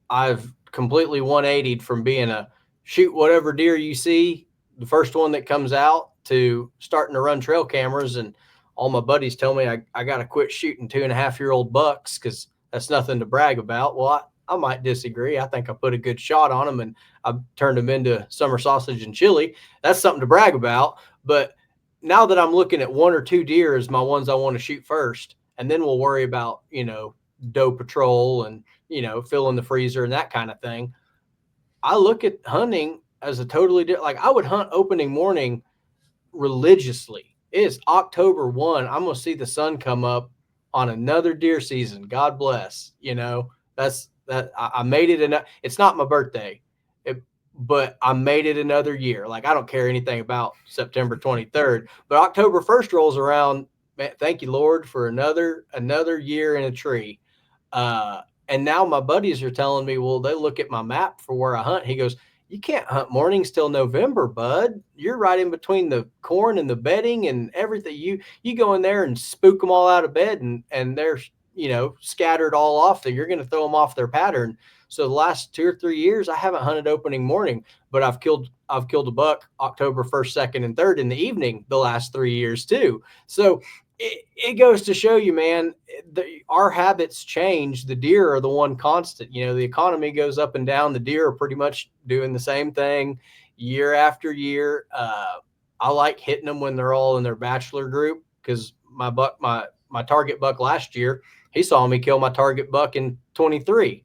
I've completely 180'd from being a shoot whatever deer you see, the first one that comes out, to starting to run trail cameras. And all my buddies tell me I got to quit shooting 2.5-year-old bucks because that's nothing to brag about. Well, I might disagree. I think I put a good shot on them and I turned them into summer sausage and chili. That's something to brag about. But now that I'm looking at 1 or 2 deer as my ones I want to shoot first, and then we'll worry about, you know, doe patrol and, you know, filling the freezer and that kind of thing. I look at hunting as a totally different, like I would hunt opening morning religiously. It's October 1. I'm going to see the sun come up on another deer season. God bless. You know, I made it enough. It's not my birthday, but I made it another year. Like, I don't care anything about September 23rd, but October 1st rolls around. Man, thank you, Lord, for another year in a tree. And now my buddies are telling me, well, they look at my map for where I hunt. He goes, you can't hunt mornings till November, bud. You're right in between the corn and the bedding and everything. You go in there and spook them all out of bed, and they're, you know, scattered all off. You're going to throw them off their pattern. So the last 2 or 3 years, I haven't hunted opening morning, but I've killed a buck October 1st, 2nd, and 3rd in the evening the last 3 years too. So it goes to show you, man, our habits change. The deer are the one constant. You know, the economy goes up and down. The deer are pretty much doing the same thing year after year. I like hitting them when they're all in their bachelor group, because my target buck last year, he saw me kill my target buck in 23.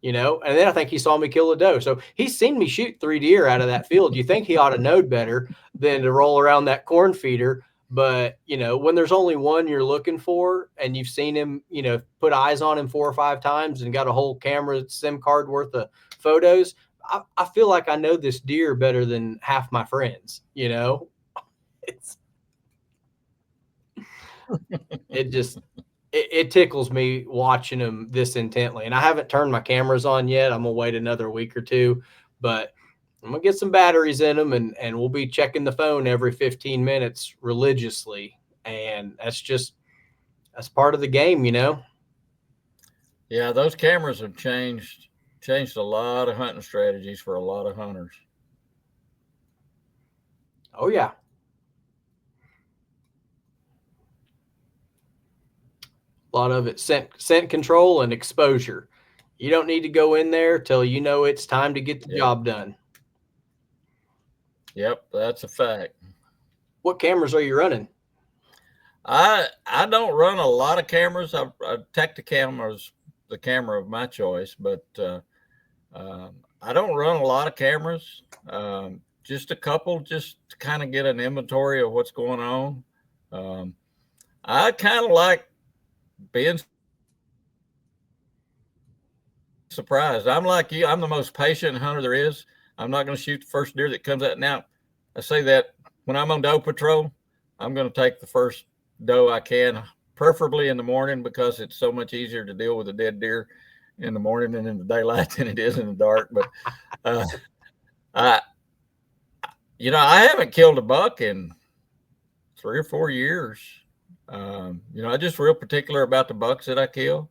You know, and then I think he saw me kill a doe. So he's seen me shoot 3 deer out of that field. You think he ought to know better than to roll around that corn feeder. But, you know, when there's only one you're looking for and you've seen him, you know, put eyes on him 4 or 5 times and got a whole camera SIM card worth of photos, I feel like I know this deer better than half my friends, you know. It tickles me watching them this intently. And I haven't turned my cameras on yet. I'm going to wait another week or 2, but I'm going to get some batteries in them, and we'll be checking the phone every 15 minutes religiously. And that's part of the game, you know? Yeah, those cameras have changed a lot of hunting strategies for a lot of hunters. Oh, yeah. A lot of it scent control and exposure. You don't need to go in there till you know it's time to get the job done. Yep, that's a fact. What cameras are you running? I don't run a lot of cameras. I Tacticam is the camera of my choice, but I don't run a lot of cameras. Just a couple, just to kind of get an inventory of what's going on. I kind of like being surprised. I'm like you. I'm the most patient hunter there is. I'm not going to shoot the first deer that comes out. Now, I say that when I'm on doe patrol, I'm going to take the first doe I can preferably in the morning, because it's so much easier to deal with a dead deer in the morning and in the daylight than it is in the dark. But I haven't killed a buck in 3 or 4 years. I'm just real particular about the bucks that I kill.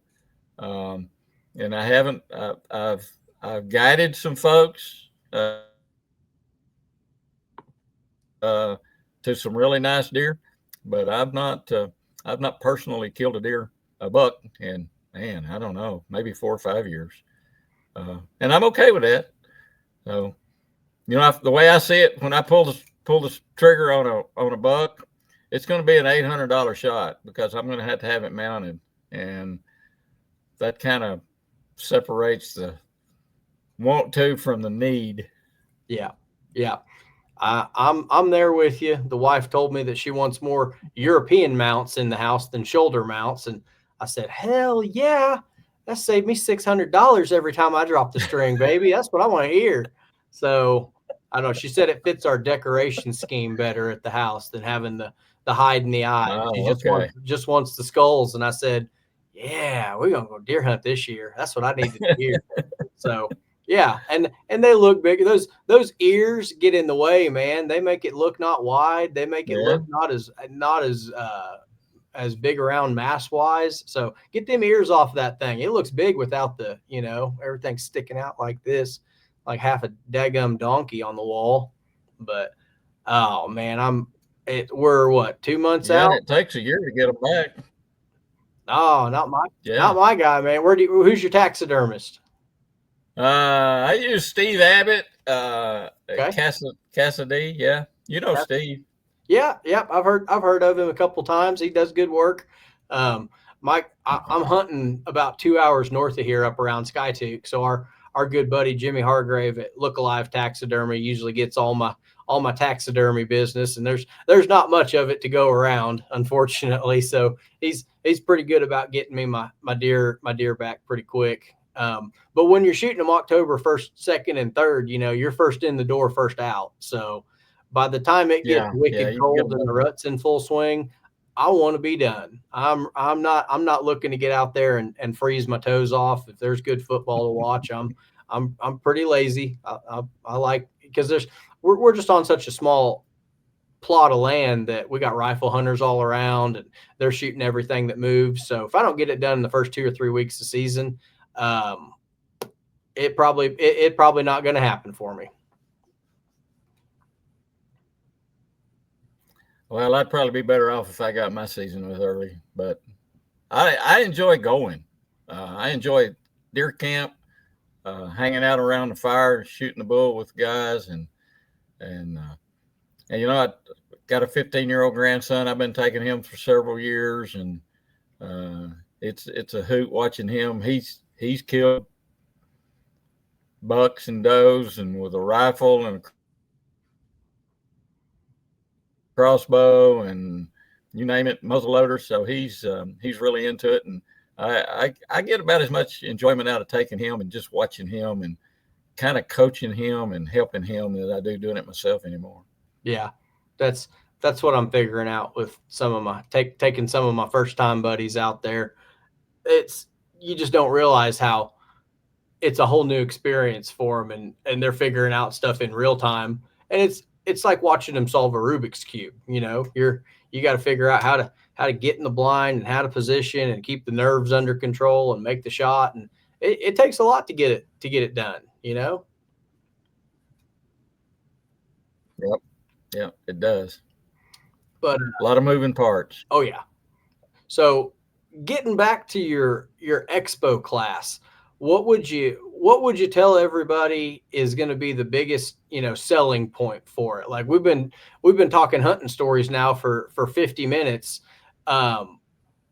And I haven't, I've guided some folks to some really nice deer, but I've not personally killed a buck in, man, I don't know, maybe 4 or 5 years. And I'm okay with that. So, the way I see it, when I pull the trigger on a buck, it's going to be an $800 shot, because I'm going to have it mounted, and that kind of separates the want to from the need. Yeah. I'm there with you. The wife told me that she wants more European mounts in the house than shoulder mounts, and I said, hell yeah, that saved me $600 every time I drop the string, baby. That's what I want to hear. So I don't know. She said it fits our decoration scheme better at the house than having the hide in the eye. Oh, She just wants the skulls, and I said, yeah, we're gonna go deer hunt this year. That's what I needed to hear. So yeah, and they look big. Those ears get in the way, man. They make it look not wide. They make it look not as big around mass wise. So get them ears off that thing. It looks big without the, everything sticking out like this, like half a daggum donkey on the wall. But oh man, we're what, 2 months out? It takes a year to get them back. Oh, not my guy, man. Who's your taxidermist? I use Steve Abbott, Okay. Cassidy. Yeah. Steve. Yeah. I've heard of him a couple times. He does good work. I'm hunting about 2 hours north of here up around Skytook. So our good buddy, Jimmy Hargrave at Look Alive Taxidermy, usually gets all my taxidermy business, and there's not much of it to go around, unfortunately. So he's pretty good about getting me my deer back pretty quick. But when you're shooting them October 1st, 2nd, and 3rd, you're first in the door, first out. So by the time it gets wicked cold and the rut's in full swing, I want to be done. I'm not looking to get out there and freeze my toes off. If there's good football to watch, I'm pretty lazy. I like, because we're just on such a small plot of land that we got rifle hunters all around, and they're shooting everything that moves. So if I don't get it done in the first 2 or 3 weeks of season, it probably not going to happen for me. Well, I'd probably be better off if I got my season with early, but I enjoy going. I enjoy deer camp, hanging out around the fire, shooting the bull with guys, and I got a 15-year-old grandson. I've been taking him for several years, and it's a hoot watching him. He's killed bucks and does, and with a rifle and a crossbow and you name it, muzzleloader. So he's really into it, and I get about as much enjoyment out of taking him and just watching him and kind of coaching him and helping him that I do doing it myself anymore. Yeah, that's what I'm figuring out with some of my taking some of my first time buddies out there. You just don't realize how it's a whole new experience for them, and they're figuring out stuff in real time, and it's like watching them solve a Rubik's cube. You got to figure out how to get in the blind and how to position and keep the nerves under control and make the shot, and it takes a lot to get it done. Yep, it does. But a lot of moving parts. Oh yeah. So getting back to your expo class, what would you tell everybody is going to be the biggest, selling point for it? Like we've been talking hunting stories now for 50 minutes.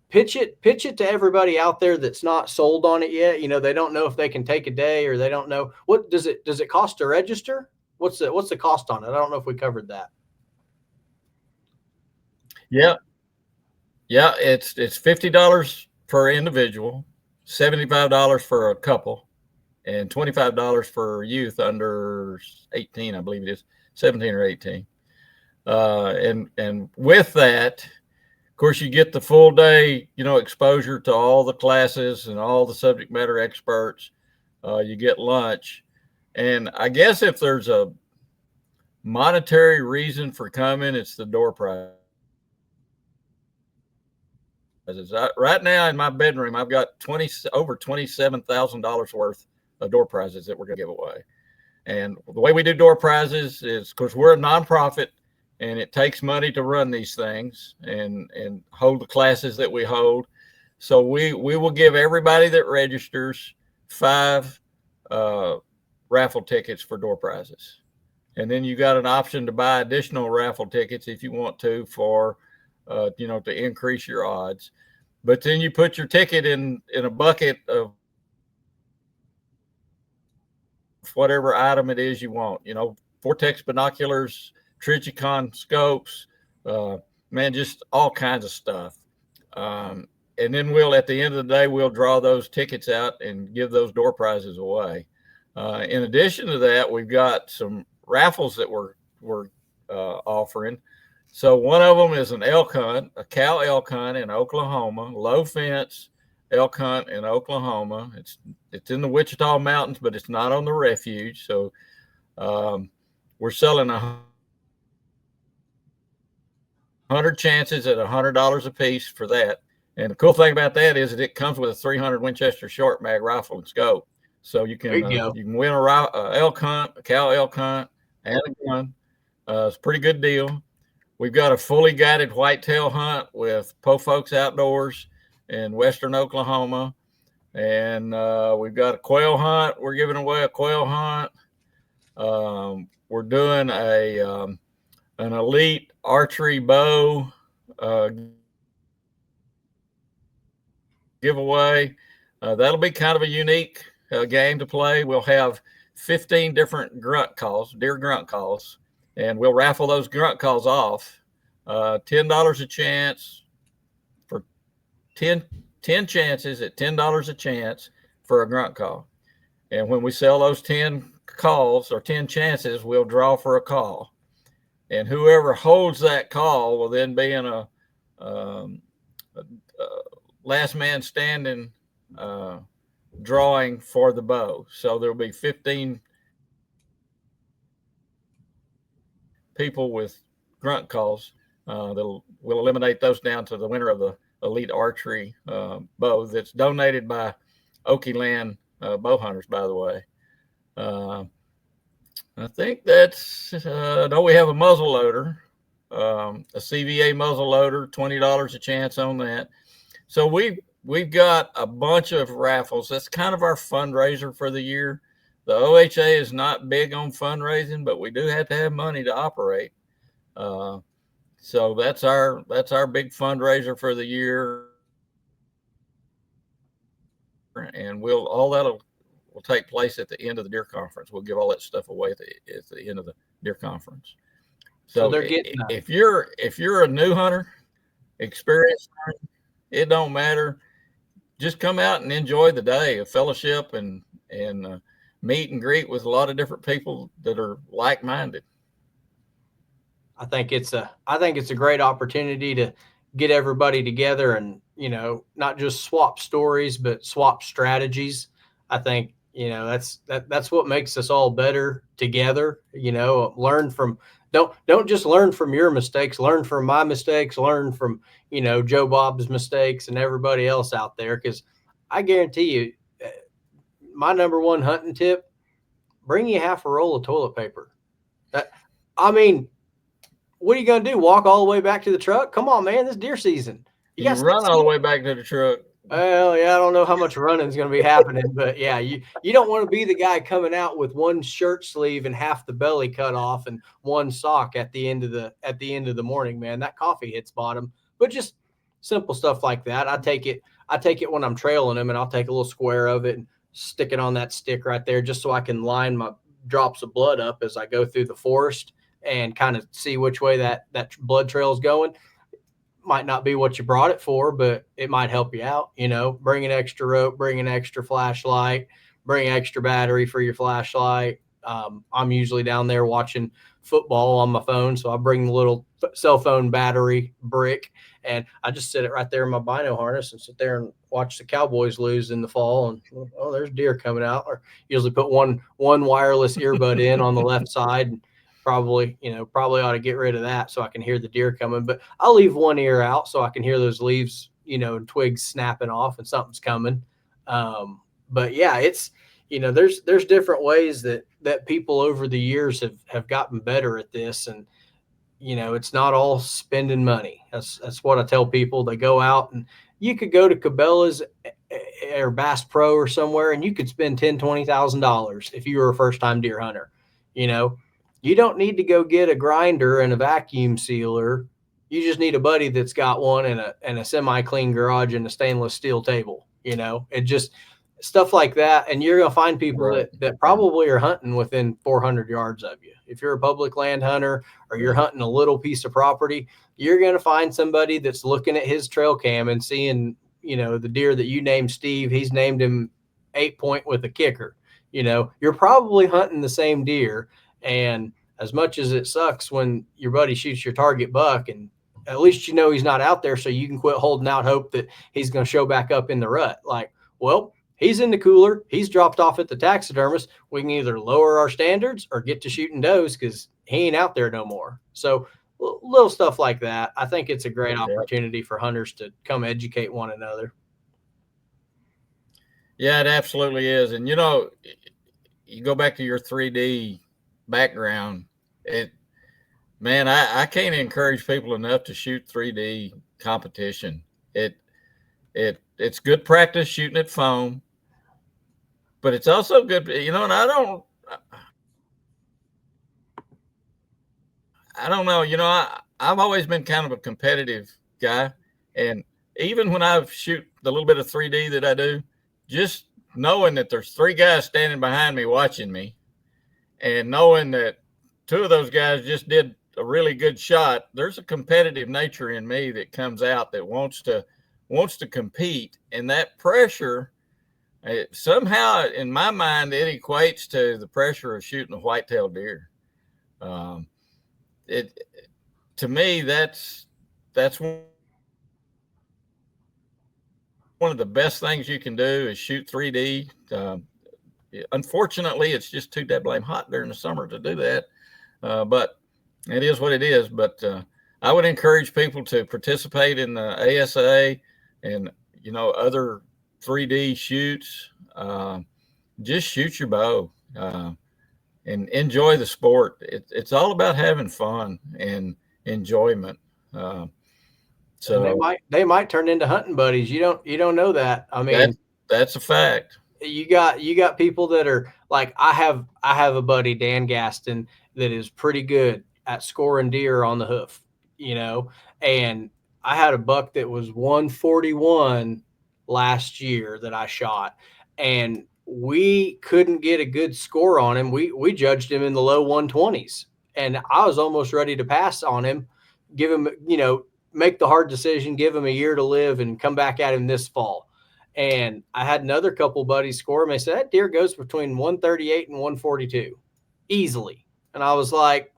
Pitch it to everybody out there that's not sold on it yet. They don't know if they can take a day, or they don't know what does it cost to register? What's the cost on it? I don't know if we covered that. Yeah. It's $50 per individual, $75 for a couple, and $25 for youth under 18, I believe it is 17 or 18. And with that, of course, you get the full day, exposure to all the classes and all the subject matter experts. You get lunch. And I guess if there's a monetary reason for coming, it's the door prize. Right now in my bedroom, I've got over $27,000 worth of door prizes that we're going to give away. And the way we do door prizes is, of course, we're a nonprofit, and it takes money to run these things and hold the classes that we hold. So we will give everybody that registers 5 raffle tickets for door prizes. And then you got an option to buy additional raffle tickets if you want to for to increase your odds. But then you put your ticket in a bucket of whatever item it is you want, Vortex binoculars, Trijicon scopes, just all kinds of stuff. And then at the end of the day, we'll draw those tickets out and give those door prizes away. In addition to that, we've got some raffles that we're offering. So one of them is an elk hunt, a cow elk hunt in Oklahoma, low fence elk hunt in Oklahoma. It's in the Wichita Mountains, but it's not on the refuge. So we're selling 100 chances at $100 a piece for that. And the cool thing about that is that it comes with a 300 Winchester short mag rifle and scope. So you can win a elk hunt, a cow elk hunt, and a gun. It's a pretty good deal. We've got a fully guided whitetail hunt with Po Folks Outdoors in western Oklahoma. And we've got a quail hunt. We're giving away a quail hunt. We're doing an elite archery bow giveaway. That'll be kind of a unique game to play. We'll have 15 different deer grunt calls, and we'll raffle those grunt calls off. $10 a chance for 10 chances at $10 a chance for a grunt call. And when we sell those 10 calls or 10 chances, we'll draw for a call. And whoever holds that call will then be in a last man standing drawing for the bow. So there'll be 15 people with grunt calls. We'll eliminate those down to the winner of the elite archery bow that's donated by Okie Land bow hunters, by the way. I think that's we have a muzzle loader, a CVA muzzle loader, $20 a chance on that. So we've got a bunch of raffles. That's kind of our fundraiser for the year. The OHA is not big on fundraising, but we do have to have money to operate. So that's our big fundraiser for the year. And all that'll take place at the end of the deer conference. We'll give all that stuff away at the end of the deer conference. So they're getting if you're a new hunter, experienced hunter, it don't matter. Just come out and enjoy the day of fellowship and meet and greet with a lot of different people that are like-minded. I think it's a great opportunity to get everybody together and, not just swap stories, but swap strategies. I think, that's what makes us all better together. Learn from, don't just learn from your mistakes, learn from my mistakes, learn from, Joe Bob's mistakes and everybody else out there. Cause I guarantee you, my number one hunting tip, bring you half a roll of toilet paper. What are you going to do? Walk all the way back to the truck? Come on, man. This deer season. You run all the way back to the truck. Well, yeah, I don't know how much running is going to be happening, but yeah, you don't want to be the guy coming out with one shirt sleeve and half the belly cut off and one sock at the end of the morning, man. That coffee hits bottom. But just simple stuff like that. I take it when I'm trailing them, and I'll take a little square of it and stick it on that stick right there, just so I can line my drops of blood up as I go through the forest and kind of see which way that blood trail is going. Might not be what you brought it for, but it might help you out. Bring an extra rope, bring an extra flashlight, bring extra battery for your flashlight. I'm usually down there watching football on my phone, so I bring the little cell phone battery brick, and I just sit it right there in my bino harness and sit there and watch the Cowboys lose in the fall. And oh, there's deer coming out. Or usually put one wireless earbud in on the left side. And probably ought to get rid of that so I can hear the deer coming. But I'll leave one ear out so I can hear those leaves, and twigs snapping off and something's coming. But yeah, it's there's different ways that people over the years have gotten better at this. And it's not all spending money. That's what I tell people. They go out, and you could go to Cabela's or Bass Pro or somewhere, and you could spend $10,000-$20,000 if you were a first time deer hunter. You don't need to go get a grinder and a vacuum sealer. You just need a buddy that's got one and a semi-clean garage and a stainless steel table. It just stuff like that. And you're going to find people that probably are hunting within 400 yards of you. If you're a public land hunter or you're hunting a little piece of property, you're going to find somebody that's looking at his trail cam and seeing, the deer that you named Steve, he's named him 8-point with a kicker. You're probably hunting the same deer. And as much as it sucks when your buddy shoots your target buck, and at least he's not out there, so you can quit holding out hope that he's going to show back up in the rut. Like, well, he's in the cooler. He's dropped off at the taxidermist. We can either lower our standards or get to shooting does because he ain't out there no more. So little stuff like that. I think it's a great opportunity for hunters to come educate one another. Yeah, it absolutely is. And, you go back to your 3D background. I can't encourage people enough to shoot 3D competition. It's good practice shooting at foam, but it's also good, and I don't know, I've always been kind of a competitive guy. And even when I shoot the little bit of 3D that I do, just knowing that there's 3 guys standing behind me watching me, and knowing that 2 of those guys just did a really good shot, there's a competitive nature in me that comes out that wants to compete. And that pressure, somehow in my mind, it equates to the pressure of shooting a whitetail deer. To me, that's one of the best things you can do is shoot 3D. Unfortunately, it's just too dead blame hot during the summer to do that. But it is what it is. But I would encourage people to participate in the ASA and, other 3D shoots. Just shoot your bow and enjoy the sport. It's all about having fun and enjoyment. So and they might turn into hunting buddies. You don't know that. I mean, that's a fact. You got people that are like, I have a buddy, Dan Gaston, that is pretty good at scoring deer on the hoof, and I had a buck that was 141 last year that I shot, and we couldn't get a good score on him. We judged him in the low 120s, and I was almost ready to pass on him, give him, make the hard decision, give him a year to live and come back at him this fall. And I had another couple buddies score him. They said that deer goes between 138 and 142 easily. And I was like,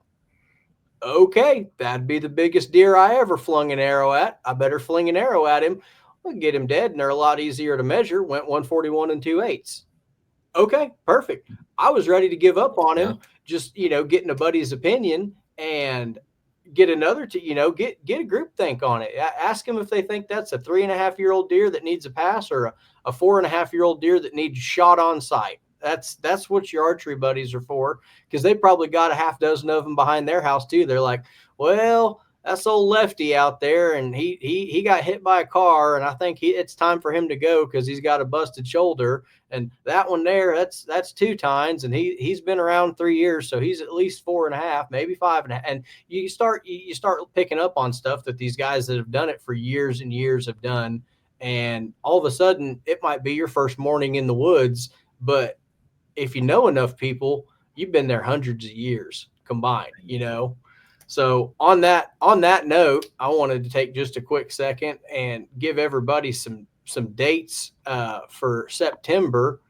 okay, that'd be the biggest deer I ever flung an arrow at. I better fling an arrow at him. We'll get him dead, and they're a lot easier to measure. Went 141 and 2/8. Okay, perfect. I was ready to give up on him, just, getting a buddy's opinion and get another get a group think on it. Ask them if they think that's a 3.5-year-old deer that needs a pass or a 4.5-year-old deer that needs shot on sight. That's what your archery buddies are for, because they probably got a half dozen of them behind their house too. They're like, well, that's old Lefty out there, and he got hit by a car, and I think it's time for him to go because he's got a busted shoulder. And that one there, that's 2 tines, and he's been around 3 years, so he's at least 4.5, maybe 5.5. And you start picking up on stuff that these guys that have done it for years and years have done, and all of a sudden it might be your first morning in the woods, but if you know enough people, you've been there hundreds of years combined, So on that note, I wanted to take just a quick second and give everybody some dates for September.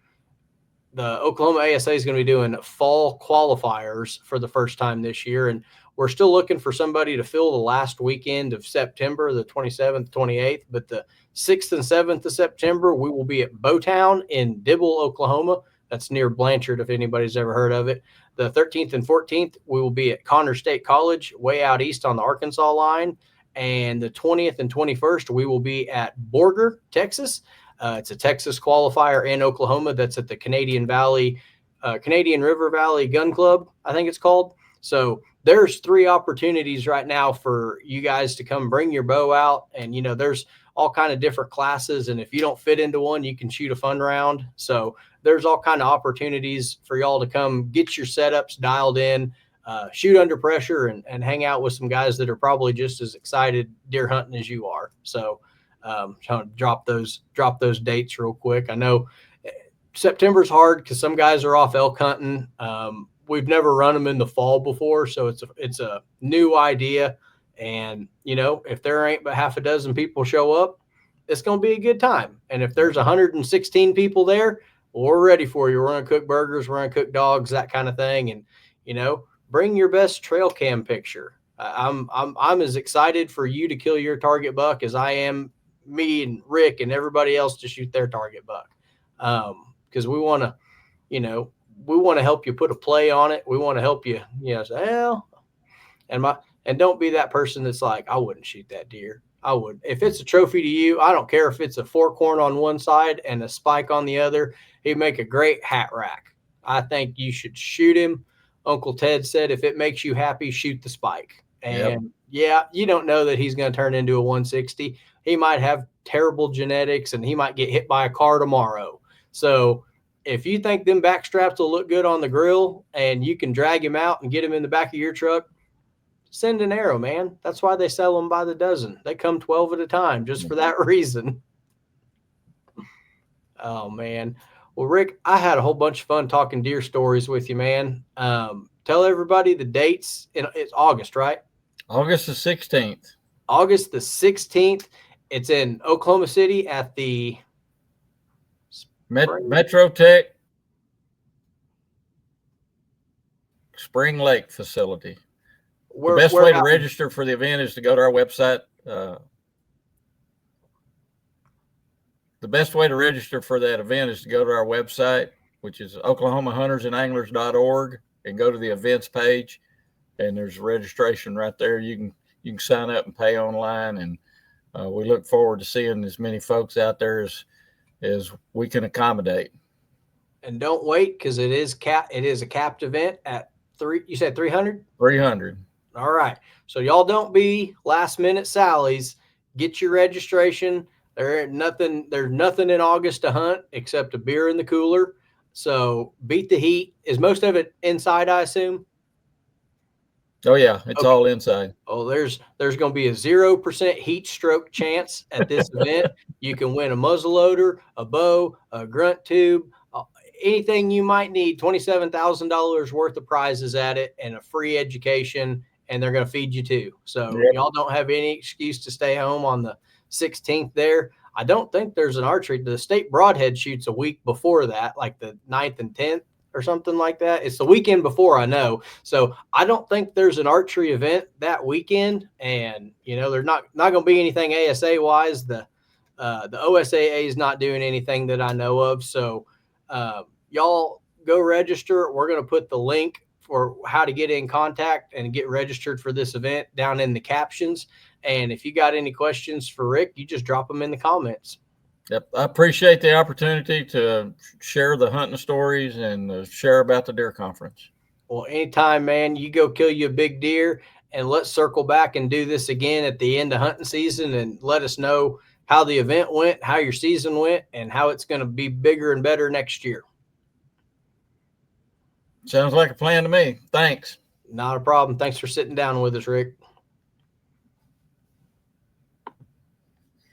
The Oklahoma ASA is going to be doing fall qualifiers for the first time this year, and we're still looking for somebody to fill the last weekend of September, the 27th, 28th, but the 6th and 7th of September, we will be at Bowtown in Dibble, Oklahoma. That's near Blanchard, if anybody's ever heard of it. The 13th and 14th, we will be at Connor State College, way out east on the Arkansas line. And the 20th and 21st, we will be at Borger, Texas. It's a Texas qualifier in Oklahoma. That's at the Canadian River Valley Gun Club, I think it's called. So there's 3 opportunities right now for you guys to come bring your bow out. And, you know, there's all kind of different classes. And if you don't fit into one, you can shoot a fun round. So there's all kind of opportunities for y'all to come get your setups dialed in, shoot under pressure, and hang out with some guys that are probably just as excited deer hunting as you are. So trying to drop those dates real quick. I know September's hard because some guys are off elk hunting. We've never run them in the fall before, so it's a new idea. And, you know, if there ain't but half a dozen people show up, it's going to be a good time. And if there's 116 people there, well, we're ready for you. We're going to cook burgers. We're going to cook dogs, that kind of thing. And, you know, bring your best trail cam picture. I'm as excited for you to kill your target buck as I am me and Rick and everybody else to shoot their target buck. Because we want to, you know, we want to help you put a play on it. We want to help you, you know, say, well, and don't be that person that's like, I wouldn't shoot that deer. I would. If it's a trophy to you, I don't care if it's a fork horn on one side and a spike on the other. He'd make a great hat rack. I think you should shoot him. Uncle Ted said, if it makes you happy, shoot the spike. And yeah, you don't know that he's going to turn into a 160. He might have terrible genetics and he might get hit by a car tomorrow. So if you think them back straps will look good on the grill and you can drag him out and get him in the back of your truck, send an arrow, man. That's why they sell them by the dozen. They come 12 at a time just for that reason. Oh, man. Well, Rick, I had a whole bunch of fun talking deer stories with you, man. Tell everybody the dates. It's August, right? August the 16th. August the 16th. It's in Oklahoma City at the Metrotech Springlake facility. The best way to register for the event is to go to our website. The best way to register for that event is to go to our website, which is oklahomahuntersandanglers.org, and go to the events page. And there's registration right there. You can sign up and pay online. And we look forward to seeing as many folks out there as we can accommodate. And don't wait, because it is a capped event at 3. You said 300? 300. All right. So y'all don't be last minute Sallies. Get your registration. There's nothing in August to hunt except a beer in the cooler. So beat the heat. Is most of it inside, I assume? Oh yeah, it's all inside. Oh, there's going to be a 0% heat stroke chance at this event. You can win a muzzleloader, a bow, a grunt tube, anything you might need. $27,000 worth of prizes at it, and a free education. And they're going to feed you too. So y'all don't have any excuse to stay home on the 16th there. I don't think there's an archery. The state broadhead shoots a week before that, like the 9th and 10th or something like that. It's the weekend before, I know. So I don't think there's an archery event that weekend. And, you know, there's not going to be anything ASA wise. The OSAA is not doing anything that I know of. So y'all go register. We're going to put the link for how to get in contact and get registered for this event down in the captions. And if you got any questions for Rick, you just drop them in the comments. Yep. I appreciate the opportunity to share the hunting stories and share about the deer conference. Well, anytime, man, you go kill you a big deer, and let's circle back and do this again at the end of hunting season and let us know how the event went, how your season went, and how it's going to be bigger and better next year. Sounds like a plan to me. Thanks. Not a problem. Thanks for sitting down with us, Rick.